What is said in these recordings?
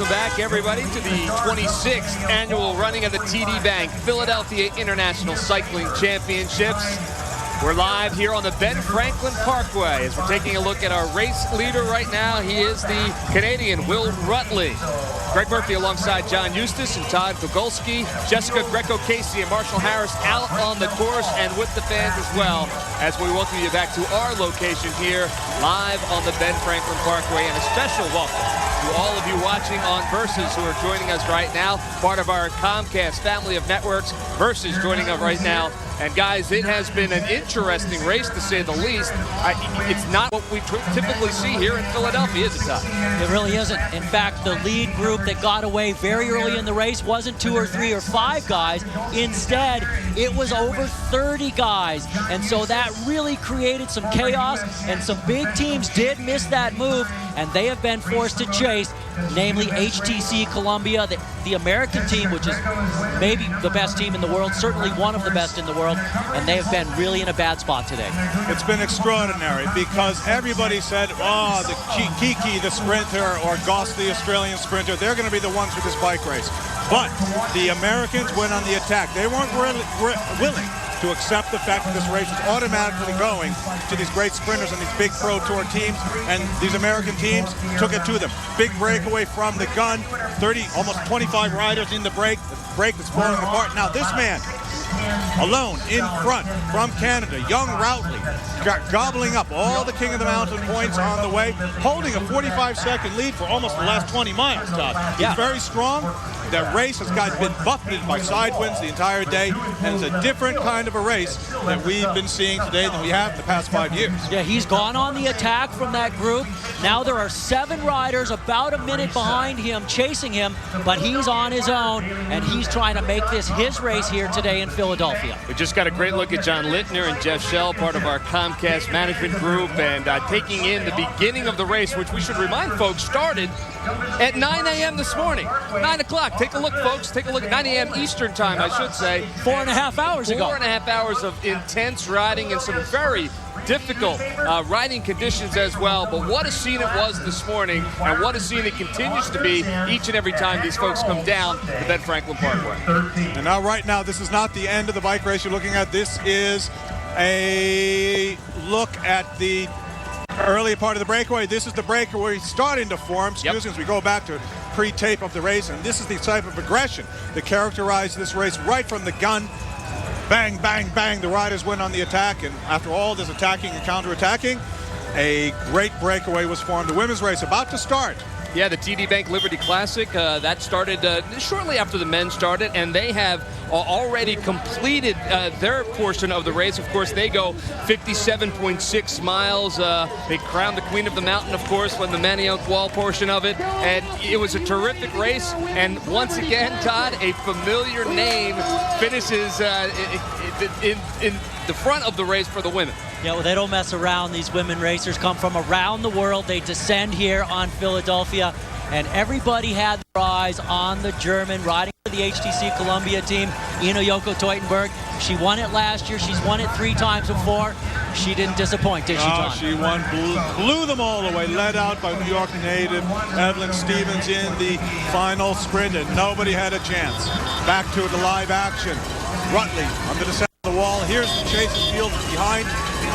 welcome back, everybody, to the 26th annual running of the TD Bank Philadelphia International Cycling Championships. We're live here on the Ben Franklin Parkway as we're taking a look at our race leader right now. He is the Canadian Will Rutley. Greg Murphy alongside John Eustace and Todd Kogolski, Jessica Greco-Casey and Marshall Harris out on the course and with the fans as well, as we welcome you back to our location here live on the Ben Franklin Parkway, and a special welcome to all of you watching on Versus who are joining us right now, part of our Comcast family of networks. Versus joining us right now. And guys, it has been an interesting race to say the least. It's not what we typically see here in Philadelphia, is it, Todd? It really isn't. In fact, the lead group that got away very early in the race wasn't 2 or 3 or 5 guys. Instead, it was over 30 guys. And so that really created some chaos, and some big teams did miss that move, and they have been forced to chase, namely HTC Columbia, the American team, which is maybe the best team in the world, certainly one of the best in the world, and they have been really in a bad spot today. It's been extraordinary because everybody said, oh, the Kiki, the sprinter, or Goss, the Australian sprinter, they're going to be the ones with this bike race. But the Americans went on the attack. They weren't willing to accept the fact that this race was automatically going to these great sprinters and these big pro tour teams, and these American teams took it to them. Big breakaway from the gun, 30, almost 25 riders in the break that's falling apart. Now this man, alone in front from Canada, young Routley, gobbling up all the King of the Mountain points on the way, holding a 45-second lead for almost the last 20 miles, Todd. He's very strong. The race has been buffeted by side winds the entire day, and it's a different kind of a race that we've been seeing today than we have in the past 5 years. Yeah, he's gone on the attack from that group. Now there are 7 riders about a minute behind him, chasing him, but he's on his own, and he's trying to make this his race here today in Philadelphia. We just got a great look at John Littner and Jeff Shell, part of our Comcast management group, and taking in the beginning of the race, which we should remind folks started at 9 a.m. this morning. 9 o'clock. Take a look, folks. Take a look at 9 a.m. Eastern time, I should say. 4.5 hours ago. 4.5 hours of intense riding and some very difficult riding conditions as well. But what a scene it was this morning, and what a scene it continues to be each and every time these folks come down the Ben Franklin Parkway. And now, right now, this is not the end of the bike race you're looking at. This is a look at the early part of the breakaway. This is the breakaway starting to form. Excuse me, as we go back to pre-tape of the race, and this is the type of aggression that characterized this race right from the gun. Bang, bang, bang, the riders went on the attack, and after all this attacking and counter-attacking, a great breakaway was formed. The women's race about to start. Yeah, the TD Bank Liberty Classic, that started shortly after the men started, and they have already completed their portion of the race. Of course, they go 57.6 miles. They crowned the Queen of the Mountain, of course, when the Manioc Wall portion of it, and it was a terrific race. And once again, Todd, a familiar name finishes in the front of the race for the women. Yeah, well, they don't mess around. These women racers come from around the world. They descend here on Philadelphia, and everybody had their eyes on the German riding for the HTC Columbia team, Ina Joko Teutenberg. She won it last year. She's won it 3 times before. She didn't disappoint, did she, John? She won, blew them all away, led out by New York native Evelyn Stevens in the final sprint, and nobody had a chance. Back to the live action. Rutley under the center of the wall. Here's the chasing field behind.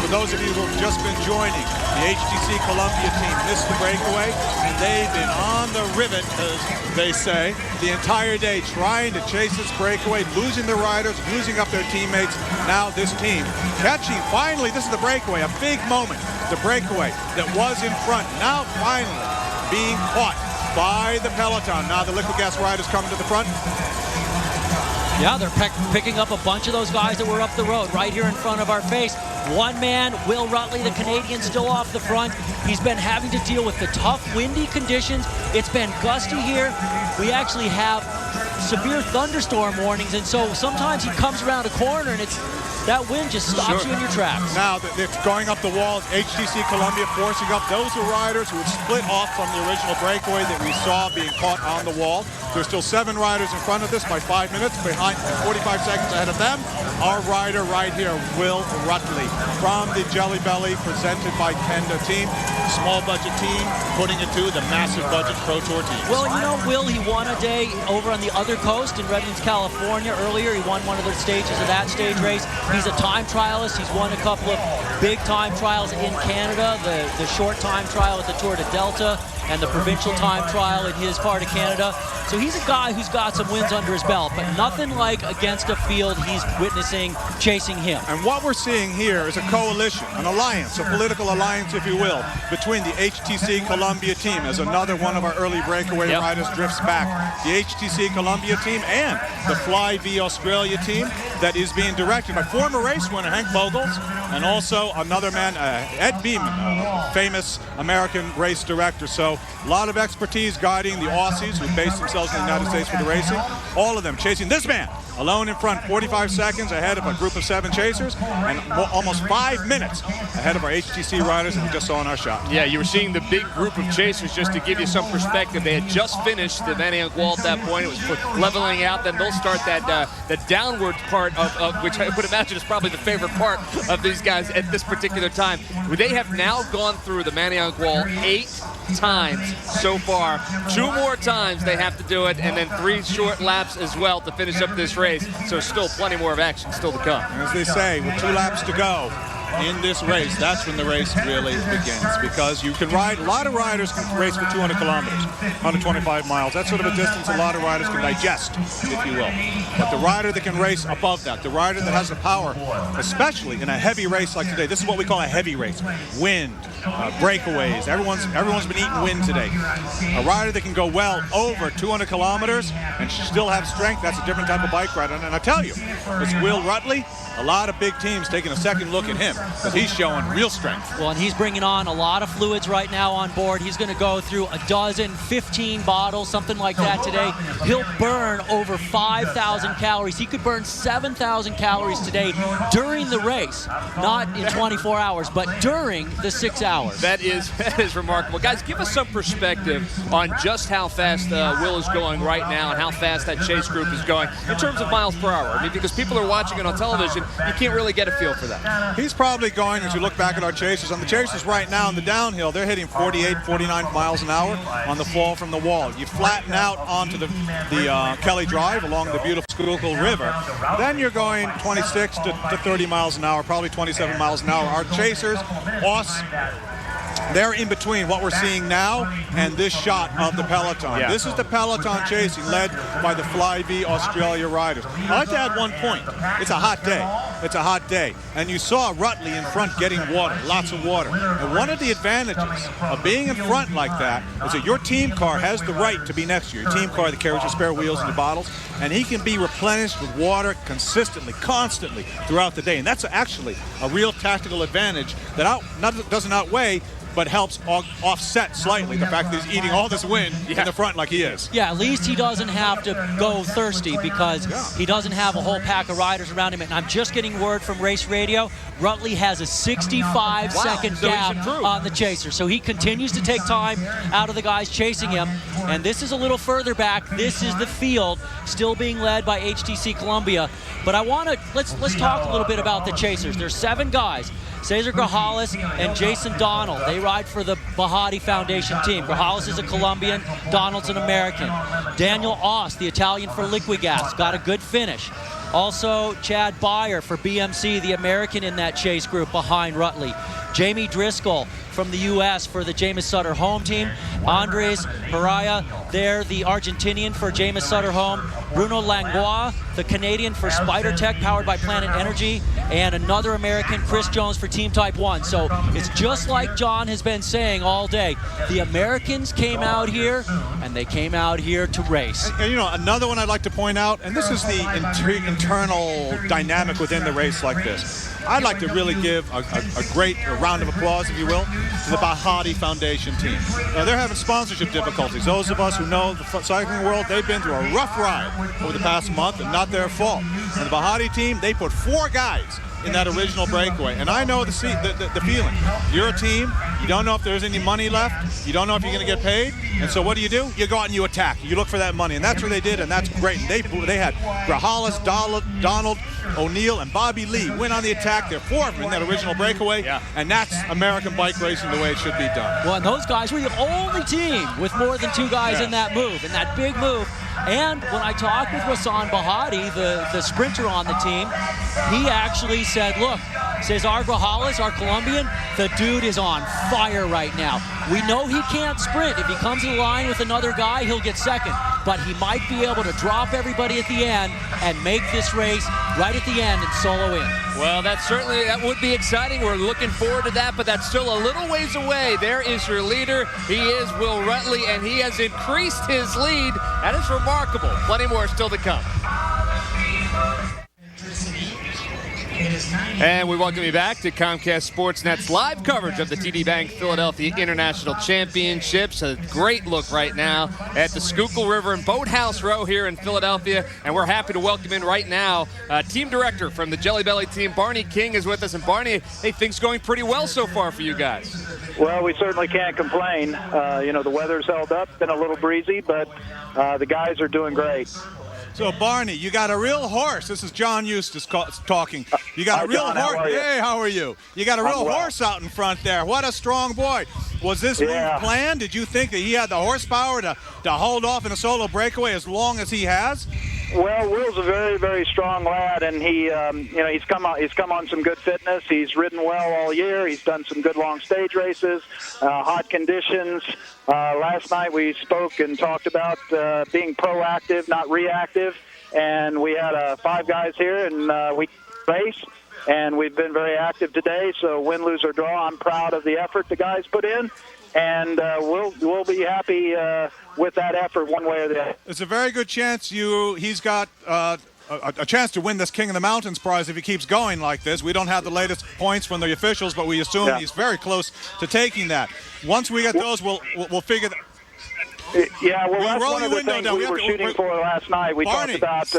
For those of you who have just been joining, the HTC Columbia team missed the breakaway, and they've been on the rivet, as they say, the entire day trying to chase this breakaway, losing their riders, losing up their teammates. Now this team catching, finally, this is the breakaway, a big moment. The breakaway that was in front, now finally being caught by the peloton. Now the liquid gas riders coming to the front. Yeah, they're picking up a bunch of those guys that were up the road right here in front of our face. One man, Will Rutley, the Canadian, still off the front. He's been having to deal with the tough, windy conditions. It's been gusty here. We actually have severe thunderstorm warnings, and so sometimes he comes around a corner and that wind just stops you in your tracks. Now they're going up the walls. HTC Columbia forcing up those riders who had split off from the original breakaway that we saw being caught on the wall. There's still 7 riders in front of this by 5 minutes, behind 45 seconds ahead of them. Our rider right here, Will Rutley, from the Jelly Belly, presented by Kenda team. Small budget team, putting it to the massive budget Pro Tour team. Well, you know, Will, he won a day over on the other coast in Redlands, California earlier. He won one of the stages of that stage race. He's a time trialist. He's won a couple of big time trials in Canada, the short time trial at the Tour de Delta and the provincial time trial in his part of Canada. So he's a guy who's got some wins under his belt, but nothing like against a field he's witnessing chasing him. And what we're seeing here is a coalition, an alliance, a political alliance, if you will, between the HTC Columbia team, as another one of our early breakaway riders drifts back. The HTC Columbia team and the Fly V Australia team that is being directed by former race winner Hank Vogels, and also another man, Ed Beeman, famous American race director. So a lot of expertise guiding the Aussies who base themselves in the United States for the racing. All of them chasing this man alone in front, 45 seconds ahead of a group of 7 chasers, and almost 5 minutes ahead of our HTC riders that we just saw in our shot. Yeah, you were seeing the big group of chasers. Just to give you some perspective, they had just finished the Van Eyck wall at that point. It was leveling out. Then they'll start that the downward part of which I would imagine is probably the favorite part of these guys at this particular time. They have now gone through the Van Eyck wall 8 times so far. 2 more times they have to do it, and then 3 short laps as well to finish up this race. So still plenty more of action still to come. As they say, with 2 laps to go in this race, that's when the race really begins, because you can ride, a lot of riders can race for 200 kilometers, 125 miles. That's sort of a distance a lot of riders can digest, if you will. But the rider that can race above that, the rider that has the power, especially in a heavy race like today, this is what we call a heavy race. Wind, breakaways, everyone's been eating wind today. A rider that can go well over 200 kilometers and still have strength, that's a different type of bike rider. And I tell you, it's Will Rutley. A lot of big teams taking a second look at him because he's showing real strength. Well, and he's bringing on a lot of fluids right now on board. He's going to go through 15 bottles, something like that today. He'll burn over 5,000 calories. He could burn 7,000 calories today during the race, not in 24 hours, but during the 6 hours. That is remarkable. Guys, give us some perspective on just how fast Will is going right now and how fast that chase group is going in terms of miles per hour. I mean, because people are watching it on television, you can't really get a feel for that. He's probably going, as you look back at our chasers, on the chasers right now in the downhill, they're hitting 48, 49 miles an hour on the fall from the wall. You flatten out onto the Kelly Drive along the beautiful Schuylkill River, then you're going 26 to 30 miles an hour, probably 27 miles an hour. Our chasers, they're in between what we're seeing now and this shot of the peloton. Yeah. This is the peloton chasing led by the Fly V Australia riders. I'd like to add one point. It's a hot day. It's a hot day. And you saw Rutley in front getting water, lots of water. And one of the advantages of being in front like that is that your team car has the right to be next to you. Your team car that carries your spare wheels and the bottles, and he can be replenished with water consistently, constantly throughout the day. And that's actually a real tactical advantage that doesn't outweigh, but helps offset slightly the fact that he's eating all this wind in the front like he is. Yeah, at least he doesn't have to go thirsty because he doesn't have a whole pack of riders around him. And I'm just getting word from Race Radio, Rutley has a 65-second gap on the chaser. So he continues to take time out of the guys chasing him. And this is a little further back. This is the field still being led by HTC Columbia. But I want to, let's talk a little bit about the chasers. There's 7 guys. Cesar Grajales and Jason Donald. They ride for the Bahati Foundation team. Grajales is a Colombian, Donald's an American. Daniel Oss, the Italian for Liquigas, got a good finish. Also, Chad Beyer for BMC, the American in that chase group behind Rutley. Jamie Driscoll from the U.S. for the James Sutter home team. Andres Herrera, there, the Argentinian for James Sutter home. Bruno Langlois, the Canadian for Spider Tech, powered by Planet Energy. And another American, Chris Jones for Team Type 1. So it's just like John has been saying all day. The Americans came out here, and they came out here to race. And you know, another one I'd like to point out, and this is the internal dynamic within the race like this. I'd like to really give a great round of applause, if you will, to the Bahati Foundation team. They're having sponsorship difficulties. Those of us who know the cycling world, they've been through a rough ride over the past month, and not their fault. And the Bahati team, they put 4 guys in that original breakaway. And I know the feeling. You're a team, You don't know if there's any money left. You don't know if you're going to get paid. And so what do? You go out and you attack. You look for that money. And that's what they did, and that's great. And they had Grajales, Donald, O'Neill, and Bobby Lee went on the attack. There are 4 of them in that original breakaway. Yeah. And that's American bike racing the way it should be done. Well, and those guys were the only team with more than 2 guys in that move, in that big move. And when I talked with Hassan Bahati, the sprinter on the team, he actually said, look, says our Grajales, our Colombian, the dude is on fire right now. We know he can't sprint. If he comes in line with another guy, he'll get second. But he might be able to drop everybody at the end and make this race right at the end and solo in. Well, that would be exciting. We're looking forward to that, but that's still a little ways away. There is your leader. He is Will Rutley, and he has increased his lead. That is remarkable. Plenty more still to come. And we welcome you back to Comcast Sportsnet's live coverage of the TD Bank Philadelphia International Championships. A great look right now at the Schuylkill River and Boathouse Row here in Philadelphia. And we're happy to welcome in right now team director from the Jelly Belly team, Barney King, is with us. And Barney, hey, things going pretty well so far for you guys. Well, we certainly can't complain. The weather's held up, been a little breezy, but the guys are doing great. So, Barney, you got a real horse. This is John Eustace talking. You got a real John, horse. how are you? Hey, how are you? You got a real horse out in front there. What a strong boy. Was this move planned? Did you think that he had the horsepower to hold off in a solo breakaway as long as he has? Well, Will's a very, very strong lad, and he's come on some good fitness. He's ridden well all year. He's done some good long stage races, hot conditions. Last night we spoke and talked about being proactive, not reactive, and we had 5 guys here, and we race, and we've been very active today. So win, lose, or draw, I'm proud of the effort the guys put in, and we'll be happy with that effort one way or the other. It's a very good chance he's got a chance to win this King of the Mountains prize if he keeps going like this. We don't have the latest points from the officials, but we assume he's very close to taking that. Once we get those, we'll figure that. Yeah, well, that's one of the things we were shooting for last night. We talked about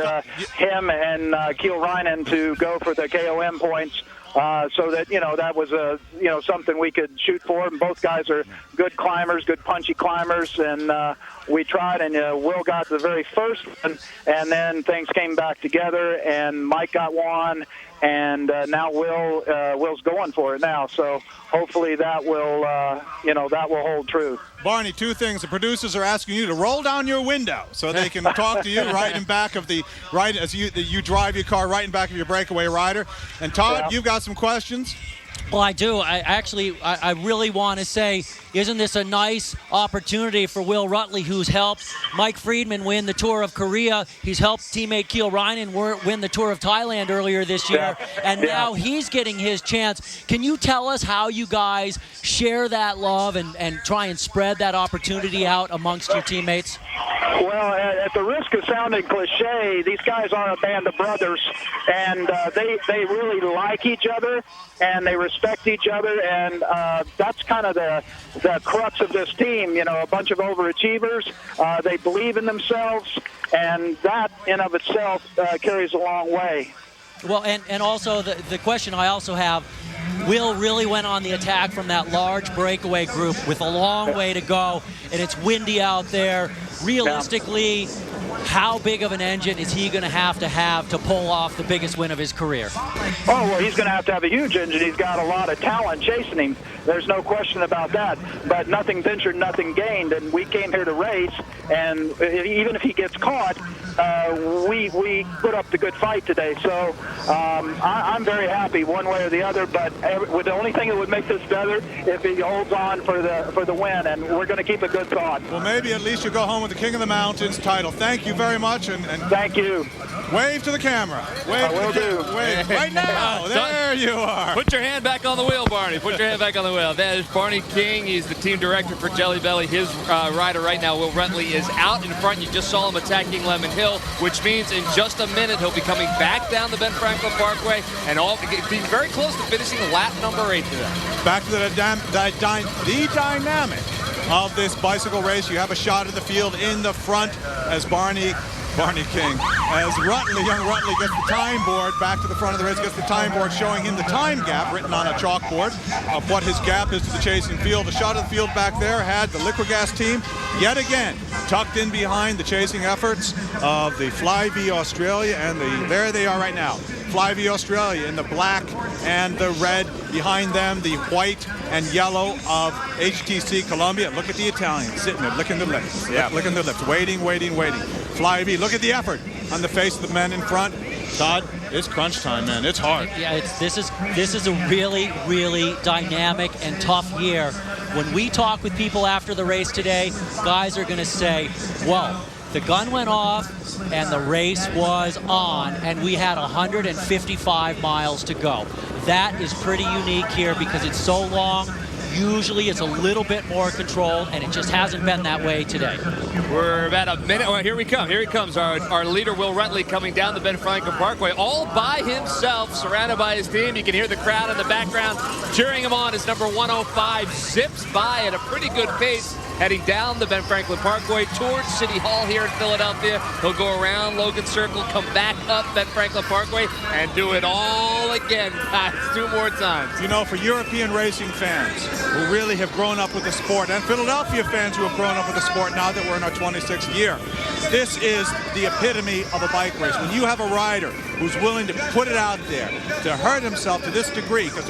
him and Keel Reinen to go for the KOM points. So that, that was something we could shoot for. And both guys are good climbers, good punchy climbers. And we tried, and Will got the very first one. And then things came back together, and Mike got one. And now Will's going for it now. So hopefully that will hold true. Barney, 2 things. The producers are asking you to roll down your window so they can talk to you right in back of as you drive your car right in back of your breakaway rider. And Todd, you've got some questions. Well, I do. I really want to say, isn't this a nice opportunity for Will Rutley, who's helped Mike Friedman win the Tour of Korea? He's helped teammate Keel Reinen win the Tour of Thailand earlier this year, and now he's getting his chance. Can you tell us how you guys share that love and try and spread that opportunity out amongst your teammates? Well, at the risk of sounding cliche, these guys are a band of brothers, and they really like each other, and they respect each other, and that's kind of the crux of this team. A bunch of overachievers. They believe in themselves, and that in of itself carries a long way. Well, and also the question I also have, Will really went on the attack from that large breakaway group with a long way to go, and it's windy out there. Realistically, how big of an engine is he going to have to pull off the biggest win of his career? Oh, well, he's going to have a huge engine. He's got a lot of talent chasing him. There's no question about that. But nothing ventured, nothing gained, and we came here to race, and even if he gets caught, we put up the good fight today. So I'm very happy one way or the other, but the only thing that would make this better if he holds on for the win, and we're going to keep a good thought. Well, maybe at least you go home with the King of the Mountains title. Thank you very much. And thank you. Wave to the camera. I will do. Wave right now. There you are. Put your hand back on the wheel, Barney. Put your hand back on the wheel. That is Barney King. He's the team director for Jelly Belly. His rider right now, Will Rutley, is out in front. You just saw him attacking Lemon Hill, which means in just a minute he'll be coming back down the Ben Franklin Parkway and being very close to finishing lap number 8 today. Back to the dynamic of this bicycle race. You have a shot at the field in the front as Barney Barney King. As young Rutley gets the time board back to the front of the race, gets the time board showing him the time gap written on a chalkboard of what his gap is to the chasing field. A shot of the field back there had the Liquigas team yet again tucked in behind the chasing efforts of the Fly-V Australia, and there they are right now. Fly-V Australia in the black and the red, behind them the white and yellow of HTC Columbia. Look at the Italians sitting there licking their lips. Yeah, licking their lips, waiting. Fly-V, look at the effort on the face of the men in front. Todd, it's crunch time, man. It's hard. Yeah, this is a really, really dynamic and tough year. When we talk with people after the race today, guys are going to say, well, the gun went off and the race was on, and we had 155 miles to go. That is pretty unique here because it's so long. Usually it's a little bit more controlled, and it just hasn't been that way today. We're about a minute. Oh, here we come. Here he comes. Our leader, Will Rutley, coming down the Ben Franklin Parkway all by himself, surrounded by his team. You can hear the crowd in the background cheering him on as number 105 zips by at a pretty good pace, heading down the Ben Franklin Parkway towards City Hall here in Philadelphia. He'll go around Logan Circle, come back up Ben Franklin Parkway, and do it all again, guys, 2 more times. You know, for European racing fans who really have grown up with the sport, and Philadelphia fans who have grown up with the sport now that we're in our 26th year, this is the epitome of a bike race. When you have a rider who's willing to put it out there, to hurt himself to this degree, because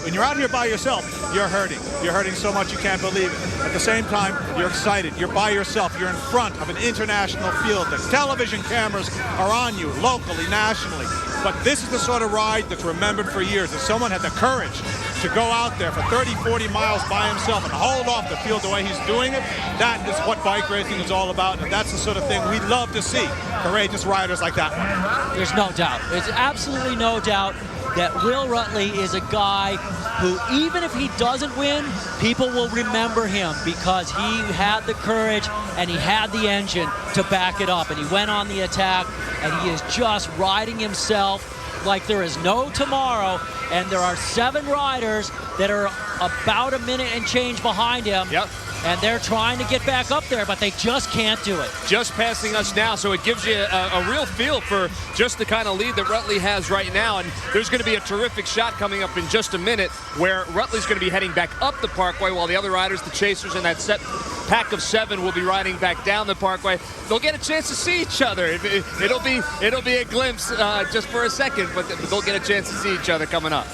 when you're out here by yourself, you're hurting. You're hurting so much you can't believe it. At the same time, you're excited. You're by yourself. You're in front of an international field. The television cameras are on you, locally, nationally. But this is the sort of ride that's remembered for years. If someone had the courage to go out there for 30, 40 miles by himself and hold off the field the way he's doing it, that is what bike racing is all about, and that's the sort of thing we love to see. Courageous riders like that one. There's no doubt. There's absolutely no doubt that Will Rutley is a guy who, even if he doesn't win, people will remember him because he had the courage and he had the engine to back it up, and he went on the attack, and he is just riding himself like there is no tomorrow, and there are 7 riders that are about a minute and change behind him. Yep. And they're trying to get back up there, but they just can't do it. Just passing us now, so it gives you a real feel for just the kind of lead that Rutley has right now. And there's going to be a terrific shot coming up in just a minute where Rutley's going to be heading back up the parkway while the other riders, the chasers, and that set pack of 7 will be riding back down the parkway. They'll get a chance to see each other. It'll be a glimpse just for a second, but they'll get a chance to see each other coming up.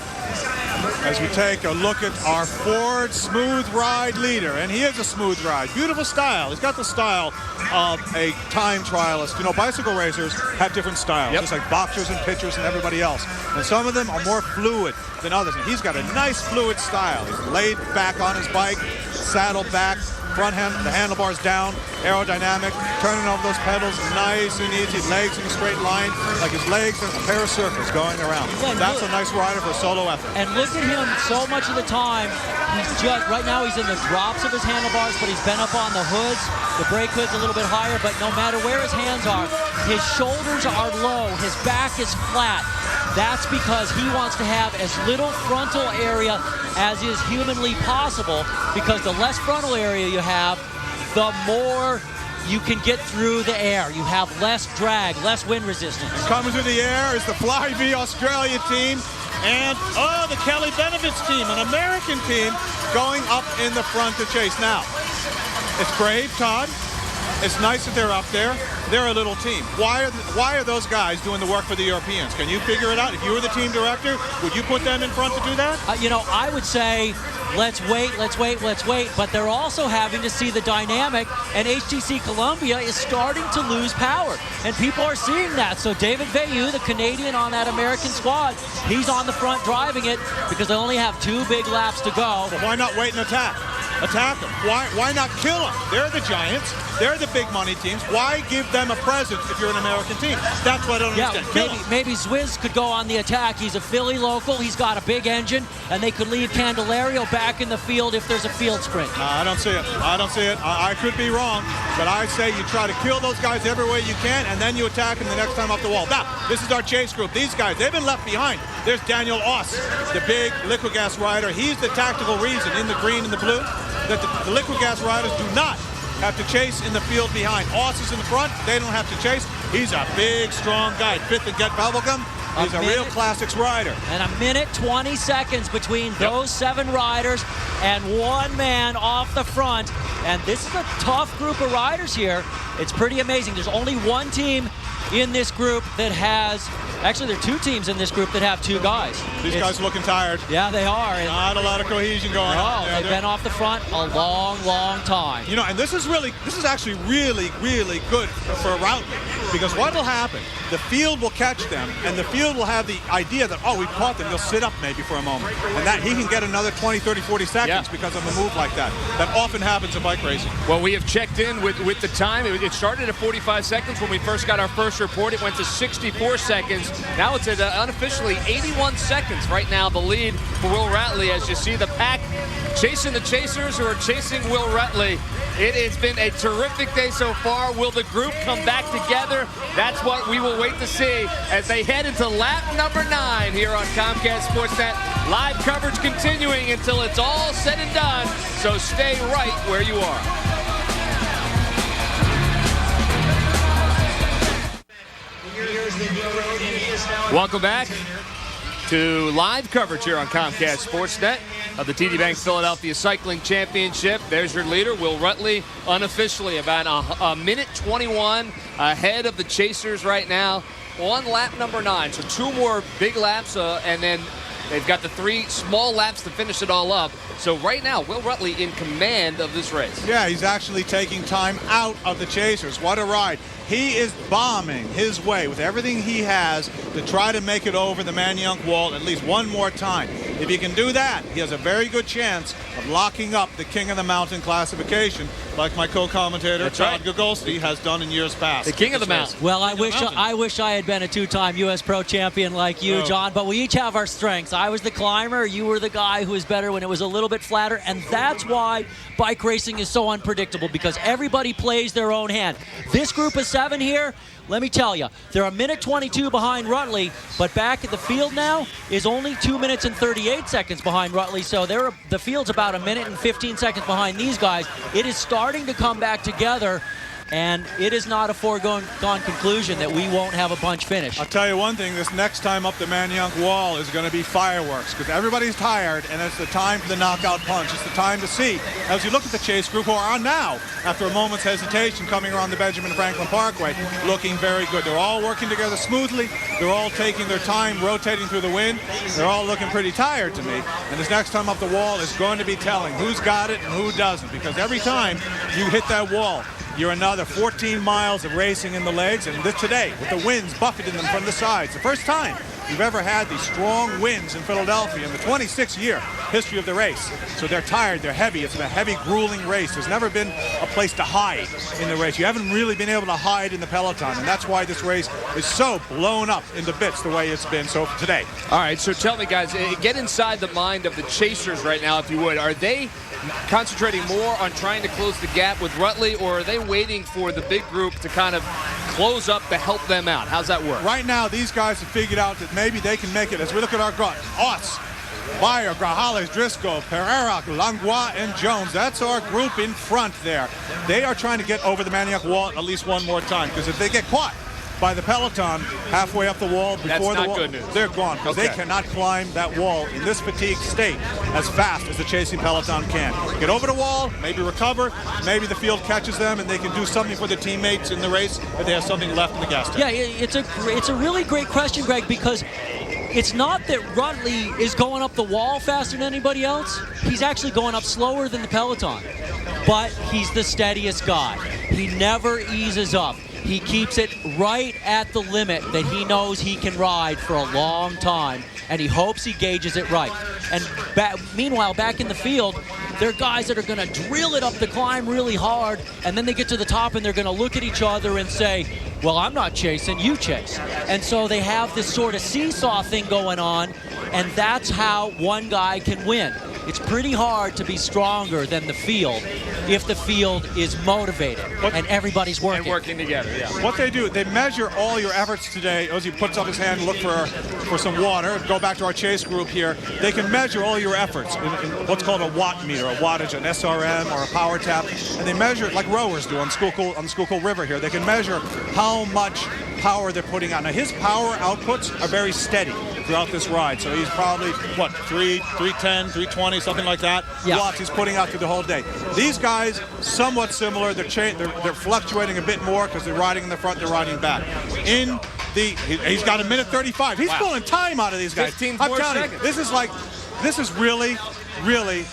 As we take a look at our Ford smooth ride leader, and he is a smooth ride. Beautiful style. He's got the style of a time trialist. You know, bicycle racers have different styles, just like boxers and pitchers and everybody else. And some of them are more fluid than others. And he's got a nice fluid style. He's laid back on his bike, saddle back, the handlebars down, aerodynamic, turning over those pedals nice and easy, legs in a straight line, like his legs are a pair of circles going around. Yeah, that's a nice rider for a solo effort. And look at him so much of the time. He's just, right now he's in the drops of his handlebars, but he's been up on the hoods. The brake hood's a little bit higher, but no matter where his hands are, his shoulders are low, his back is flat. That's because he wants to have as little frontal area as is humanly possible, because the less frontal area you have, the more you can get through the air. You have less drag, less wind resistance. Coming through the air is the Fly-V Australia team and, the Kelly Benevitz team, an American team, going up in the front to chase. Now, it's brave, Todd. It's nice that they're up there. They're a little team. Why are those guys doing the work for the Europeans? Can you figure it out? If you were the team director, would you put them in front to do that? I would say, let's wait. But they're also having to see the dynamic, and HTC Columbia is starting to lose power. And people are seeing that. So David Veilleux, the Canadian on that American squad, he's on the front driving it because they only have 2 big laps to go. Well, why not wait and attack? Attack them. Why not kill them? They're the giants. They're the big money teams. Why give them a present if you're an American team? That's what I don't understand. Maybe Zwiz could go on the attack. He's a Philly local. He's got a big engine, and they could leave Candelario back in the field if there's a field sprint. I don't see it. I could be wrong, but I say you try to kill those guys every way you can, and then you attack them the next time off the wall. Now, this is our chase group. These guys, they've been left behind. There's Daniel Oss, the big Liquigas rider. He's the tactical reason in the green and the blue that the Liquigas riders do not have to chase in the field behind. Oss is in the front. They don't have to chase. He's a big, strong guy. Fifth and get bubblegum. He's a real classics rider. And a minute 20 seconds between those 7 riders and one man off the front. And this is a tough group of riders here. It's pretty amazing. There's only one team in this group that has, actually there are 2 teams in this group that have 2 guys. These guys are looking tired. Yeah, they are. And not a lot of cohesion going on. No, they've been off the front a long, long time. You know, and this is actually really, really good for Routley, because what will happen, the field will catch them, and the field will have the idea that, oh, we caught them, they'll sit up maybe for a moment, and that he can get another 20, 30, 40 seconds because of a move like that. That often happens in bike racing. Well, we have checked in with the time. It started at 45 seconds when we first got our first report. It went to 64 seconds. Now it's at unofficially 81 seconds right now, the lead for Will Routley, as you see the pack chasing the chasers who are chasing Will Routley. It has been a terrific day so far. Will the group come back together? That's what we will wait to see as they head into lap number 9 here on Comcast Sportsnet. Live coverage continuing until it's all said and done, so stay right where you are. Welcome back to live coverage here on Comcast Sportsnet of the TD Bank Philadelphia Cycling Championship. There's your leader, Will Routley, unofficially about a minute 21 ahead of the chasers right now on lap number 9. So 2 more big laps, and then they've got the 3 small laps to finish it all up. So right now, Will Routley in command of this race. Yeah, he's actually taking time out of the chasers. What a ride. He is bombing his way with everything he has to try to make it over the Manayunk wall at least one more time. If he can do that, he has a very good chance of locking up the King of the Mountain classification, like my co-commentator Todd Gogolski has done in years past. The King of the Mountain. Well, I wish I had been a 2-time U.S. Pro Champion like you, John, but we each have our strengths. I was the climber, you were the guy who was better when it was a little bit flatter, and that's why bike racing is so unpredictable, because everybody plays their own hand. This group of 7 here, let me tell you, they're a minute 22 behind Routley, but back at the field now is only 2 minutes and 38 seconds behind Routley, so the field's about a minute and 15 seconds behind these guys. It is starting to come back together, and it is not a foregone conclusion that we won't have a bunch finish. I'll tell you one thing, this next time up the Manayunk wall is going to be fireworks, because everybody's tired, and it's the time for the knockout punch. It's the time to see, as you look at the chase group, who are on now, after a moment's hesitation, coming around the Benjamin Franklin Parkway, looking very good. They're all working together smoothly. They're all taking their time, rotating through the wind. They're all looking pretty tired to me. And this next time up the wall is going to be telling who's got it and who doesn't, because every time you hit that wall, you're another 14 miles of racing in the legs, and today, with the winds buffeting them from the sides, the first time we've ever had these strong winds in Philadelphia in the 26-year history of the race. So they're tired, they're heavy. It's a heavy, grueling race. There's never been a place to hide in the race. You haven't really been able to hide in the peloton, and that's why this race is so blown up into bits the way it's been so today. All right, so tell me, guys, get inside the mind of the chasers right now, if you would. Are they concentrating more on trying to close the gap with Routley, or are they waiting for the big group to kind of close up to help them out? How's that work? Right now, these guys have figured out that maybe they can make it. As we look at our group, Oss, Bayer, Grajales, Driscoll, Pereira, Langlois, and Jones. That's our group in front there. They are trying to get over the Manayunk wall at least one more time, because if they get caught by the peloton halfway up the wall before the wall, good news. They're gone, because they cannot climb that wall in this fatigued state as fast as the chasing peloton can. Get over the wall, maybe recover, maybe the field catches them and they can do something for their teammates in the race if they have something left in the gas tank. Yeah, it's a really great question, Greg, because it's not that Routley is going up the wall faster than anybody else. He's actually going up slower than the peloton, but he's the steadiest guy. He never eases up. He keeps it right at the limit that he knows he can ride for a long time, and he hopes he gauges it right. And meanwhile, back in the field, there are guys that are going to drill it up the climb really hard, and then they get to the top and they're going to look at each other and say, well, I'm not chasing, you chase. And so they have this sort of seesaw thing going on, and that's how one guy can win. it's pretty hard to be stronger than the field if the field is motivated and everybody's working. And working together, yeah. What they do, they measure all your efforts today. Ozzy puts up his hand, look for some water. Go back to our chase group here. They can measure all your efforts in what's called a watt meter, a wattage, an SRM, or a power tap. And they measure it like rowers do on the Schuylkill River here. They can measure how much power they're putting out. Now, his power outputs are very steady throughout this ride. So he's probably, what, 310, 320, something like that, watts he's putting out through the whole day. These guys, somewhat similar. They're fluctuating a bit more because they're riding in the front, they're riding back. He's got 1:35. He's pulling time out of these guys. 15 I'm more telling seconds. you, this is really, really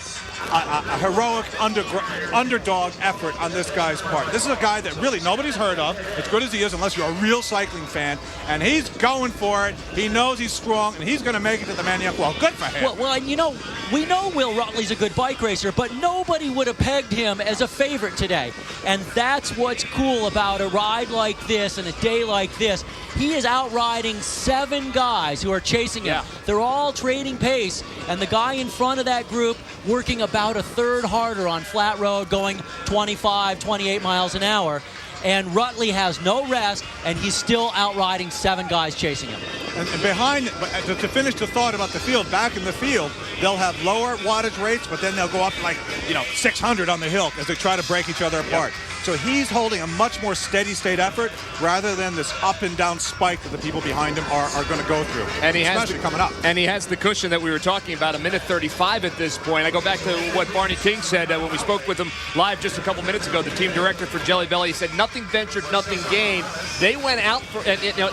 a heroic underdog effort on this guy's part. This is a guy that really nobody's heard of, as good as he is, unless you're a real cycling fan, and he's going for it. He knows he's strong, and he's going to make it to the Maniac Wall. Good for him. Well, and you know, we know Will Rutley's a good bike racer, but nobody would have pegged him as a favorite today. And that's what's cool about a ride like this and a day like this. He is outriding 7 guys who are chasing him. Yeah. They're all trading pace, and the guy in front of that group working about a third harder on flat road, going 25, 28 miles an hour. And Rutley has no rest, and he's still outriding 7 guys chasing him. And behind, to finish the thought about the field, back in the field, they'll have lower wattage rates, but then they'll go up to 600 on the hill as they try to break each other apart. So he's holding a much more steady state effort rather than this up and down spike that the people behind him are going to go through. And he especially coming up. And he has the cushion that we were talking about, 1:35 at this point. I go back to what Barney King said when we spoke with him live just a couple minutes ago, the team director for Jelly Belly. He said nothing ventured, nothing gained. They went out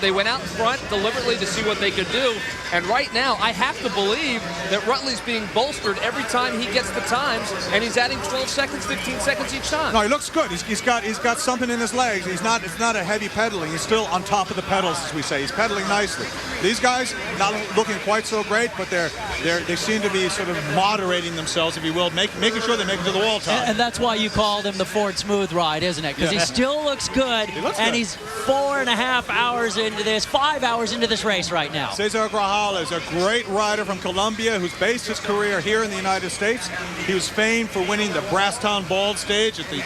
they went out front deliberately to see what they could do. And right now, I have to believe that Rutley's being bolstered every time he gets the times, and he's adding 12 seconds, 15 seconds each time. No, he looks good. He's got something in his legs. It's not a heavy pedaling. He's still on top of the pedals, as we say. He's pedaling nicely. These guys not looking quite so great, but they seem to be sort of moderating themselves, if you will, making sure they make it to the wall time. And that's why you call him the Ford Smooth ride, isn't it? Because he still looks good, and he's 4.5 hours into this, 5 hours into this race right now. Cesar Grajales, a great rider from Colombia who's based his career here in the United States. He was famed for winning the Brasstown Bald Stage at the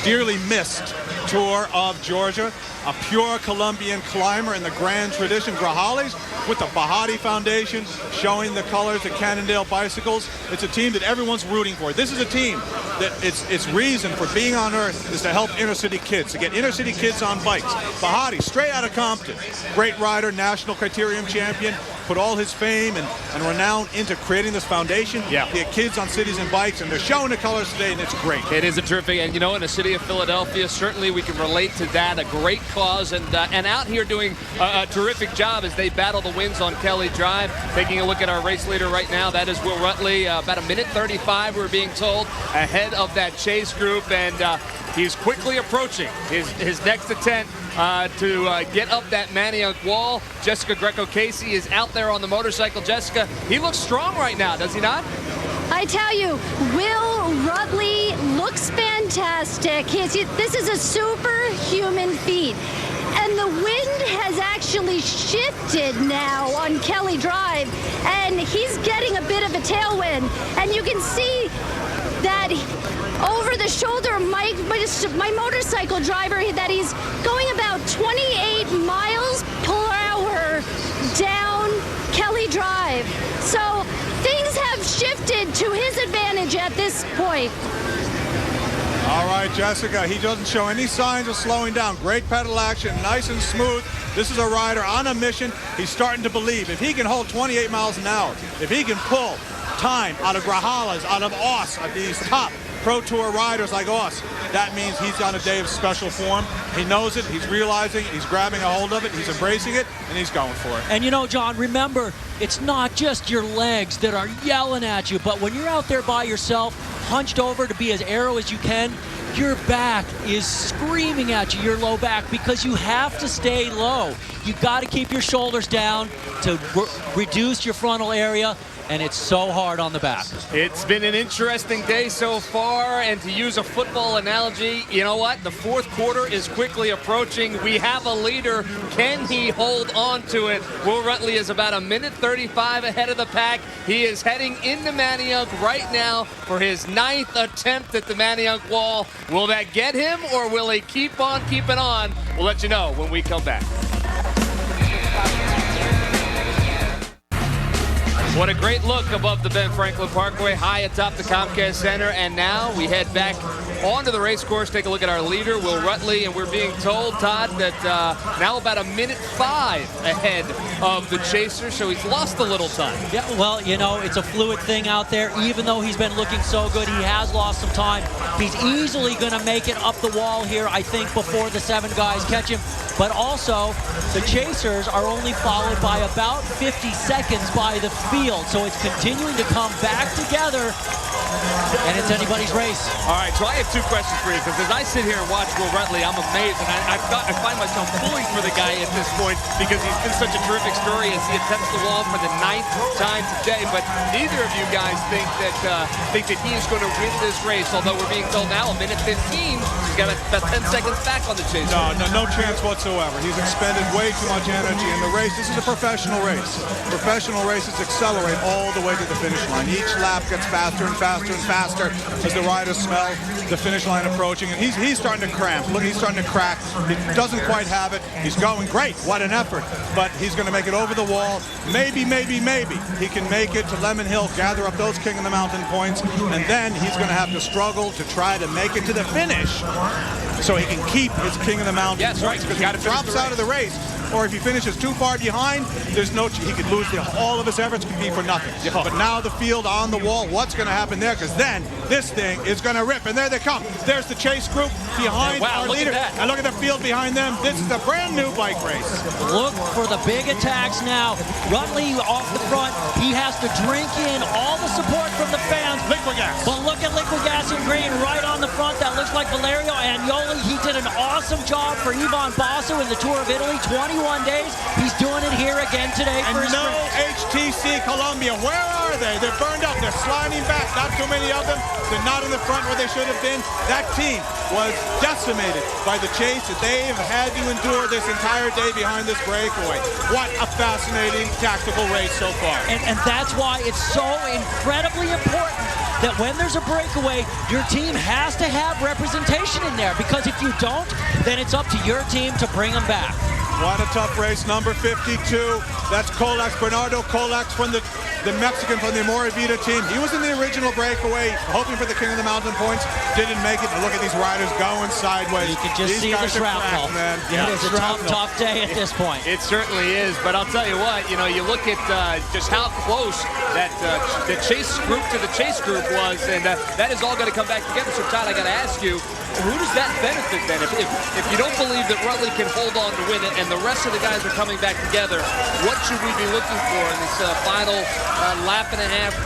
dearly missed Tour of Georgia. A pure Colombian climber in the grand tradition. Grajales with the Bahati Foundation, showing the colors of Cannondale Bicycles. It's a team that everyone's rooting for. This is a team that its reason for being on Earth is to help inner city kids, to get inner city kids on bikes. Bahati, straight out of Compton. Great rider, national criterium champion, put all his fame and renown into creating this foundation to get kids on cities and bikes, and they're showing the colors today, and it's great. It is a terrific, and in the city of Philadelphia, certainly we can relate to that. A great cause, and out here doing a terrific job as they battle the wins on Kelly Drive. Taking a look at our race leader right now, that is Will Rutley, about 1:35, we're being told, ahead of that chase group, and he's quickly approaching his next attempt to get up that Maniac Wall. Jessica Greco-Casey is out there on the motorcycle. Jessica, he looks strong right now, does he not? I tell you, Will Rutley looks fantastic. This is a superhuman feat. And the wind has actually shifted now on Kelly Drive, and he's getting a bit of a tailwind. And you can see that over the shoulder of my motorcycle driver, that he's going about 28 miles per hour down Kelly Drive. So things have shifted to his advantage at this point. All right, Jessica, he doesn't show any signs of slowing down. Great pedal action, nice and smooth. This is a rider on a mission. He's starting to believe. If he can hold 28 miles an hour, if he can pull time out of Grajales, out of Oss, of these top Pro Tour riders like Oss, that means he's on a day of special form. He knows it, he's realizing it, he's grabbing a hold of it, he's embracing it, and he's going for it. And John, remember, it's not just your legs that are yelling at you, but when you're out there by yourself, hunched over to be as aero as you can, your back is screaming at you, your low back, because you have to stay low. You got to keep your shoulders down to reduce your frontal area and it's so hard on the back. It's been an interesting day so far, and to use a football analogy, you know what? The fourth quarter is quickly approaching. We have a leader. Can he hold on to it? Will Rutley is about 1:35 ahead of the pack. He is heading into Manayunk right now for his 9th attempt at the Manayunk wall. Will that get him, or will he keep on keeping on? We'll let you know when we come back. What a great look above the Ben Franklin Parkway, high atop the Comcast Center. And now we head back onto the race course, take a look at our leader, Will Rutley. And we're being told, Todd, that now about 1:05 ahead of the chaser. So he's lost a little time. Yeah, well, you know, it's a fluid thing out there. Even though he's been looking so good, he has lost some time. He's easily going to make it up the wall here, I think, before the 7 guys catch him. But also, the chasers are only followed by about 50 seconds by the field. So it's continuing to come back together, and it's anybody's race. All right, so I have 2 questions for you, because as I sit here and watch Will Rutley, I'm amazed, and I find myself pulling for the guy at this point, because he's been such a terrific story as he attempts the wall for the 9th time today. But neither of you guys think that he is going to win this race, although we're being told now 1:15. He's got about 10 seconds back on the chase. No chance whatsoever. He's expended way too much energy in the race. This is a professional race. Professional races accelerate all the way to the finish line. Each lap gets faster and faster and faster as the riders smell the finish line approaching. And he's starting to cramp. Look, he's starting to crack. He doesn't quite have it. He's going great. What an effort. But he's going to make it over the wall. Maybe he can make it to Lemon Hill, gather up those King of the Mountain points, and then he's going to have to struggle to try to make it to the finish so he can keep his King of the Mountain points. Right, Because if he drops out of the race, or if he finishes too far behind, there's no he could lose all of his efforts could be for nothing. But now the field on the wall, what's going to happen there? Because then this thing is going to rip, and there they come. There's the chase group behind our leader. And look at the field behind them. This is a brand new bike race. Look for the big attacks now. Rutley off the front. He has to drink in all the support from the fans. Liquid gas. But look at Liquid Gas in green right on the front. That looks like Valerio Agnoli. He did an awesome job for Ivan Basso in the Tour of Italy. 21 days. He's doing it here again today for his no HTC Columbia. Where are they? They're burned up. They're sliding back. Not too many of them. They're not in the front where they should have been. That team was decimated by the chase that they've had to endure this entire day behind this breakaway. What a fascinating tactical race so far. And that's why it's so incredibly important that when there's a breakaway, your team has to have representation in there, because if you don't, then it's up to your team to bring them back. What a tough race. Number 52. That's Colax, Bernardo Colax from the Mexican from the Amore Vita team. He was in the original breakaway, hoping for the King of the Mountain points. Didn't make it. But look at these riders going sideways. You can just see the shrapnel. Yeah, it's a tough day at this point. It certainly is. But I'll tell you what, you know, you look at just how close that the chase group to the chase group was, and that is all going to come back together. So, Todd, I got to ask you, who does that benefit then? If you don't believe that Rutley can hold on to win it, and the rest of the guys are coming back together, what should we be looking for in this final lap and a half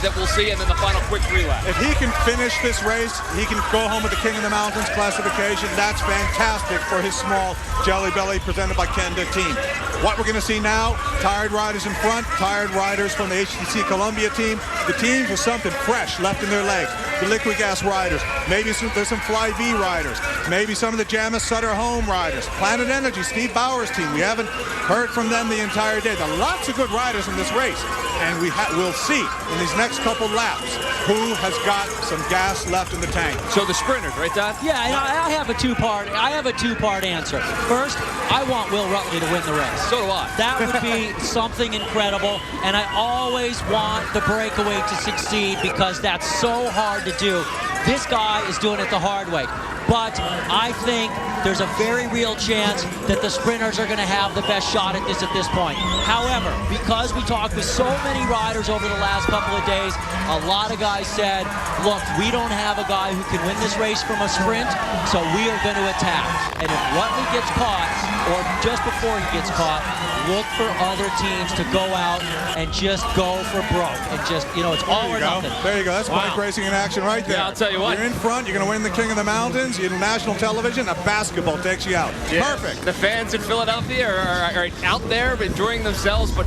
that we'll see, and then the final quick relap? If he can finish this race, he can go home with the King of the Mountains classification. That's fantastic for his small Jelly Belly presented by Kenda team. What we're going to see now, tired riders in front, tired riders from the HTC Columbia team. The teams with something fresh left in their legs. The Liquid Gas riders. Maybe there's some Fly V riders. Maybe some of the Jamis Sutter Home riders. Planet Energy, Steve Bauer's team. We haven't heard from them the entire day. There are lots of good riders in this race. And we'll see in these next couple laps who has got some gas left in the tank. So the sprinters, right, Todd? Yeah, and I have a two-part answer. First, I want Will Rutley to win the race. So do I. That would be something incredible, and I always want the breakaway to succeed because that's so hard to do. This guy is doing it the hard way. But I think there's a very real chance that the sprinters are going to have the best shot at this point. However, because we talked with so many riders over the last couple of days, a lot of guys said, look, we don't have a guy who can win this race from a sprint, so we are going to attack. And if Rutley gets caught, or just before he gets caught, look for other teams to go out and just go for broke and just, you know, it's all or nothing. There you go. That's bike racing in action right there. Yeah, I'll tell you what. You're in front. You're going to win the King of the Mountains. You're national television. A basketball takes you out. Yeah. Perfect. The fans in Philadelphia are out there enjoying themselves, but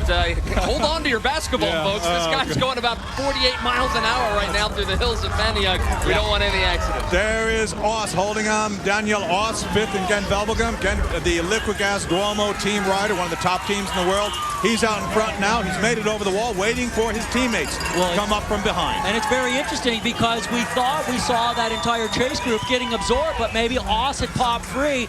hold on to your basketball, folks. This guy's going about 48 miles an hour right now through the hills of Manioc. We don't want any accidents. There is Oss holding on. Daniel Oss, 5th in Gent Velbegem. The Liquid Gas Duomo team rider, one of the top teams in the world. He's out in front now. He's made it over the wall, waiting for his teammates to come up from behind. And it's very interesting because we thought we saw that entire chase group getting absorbed, but maybe Oss had popped free.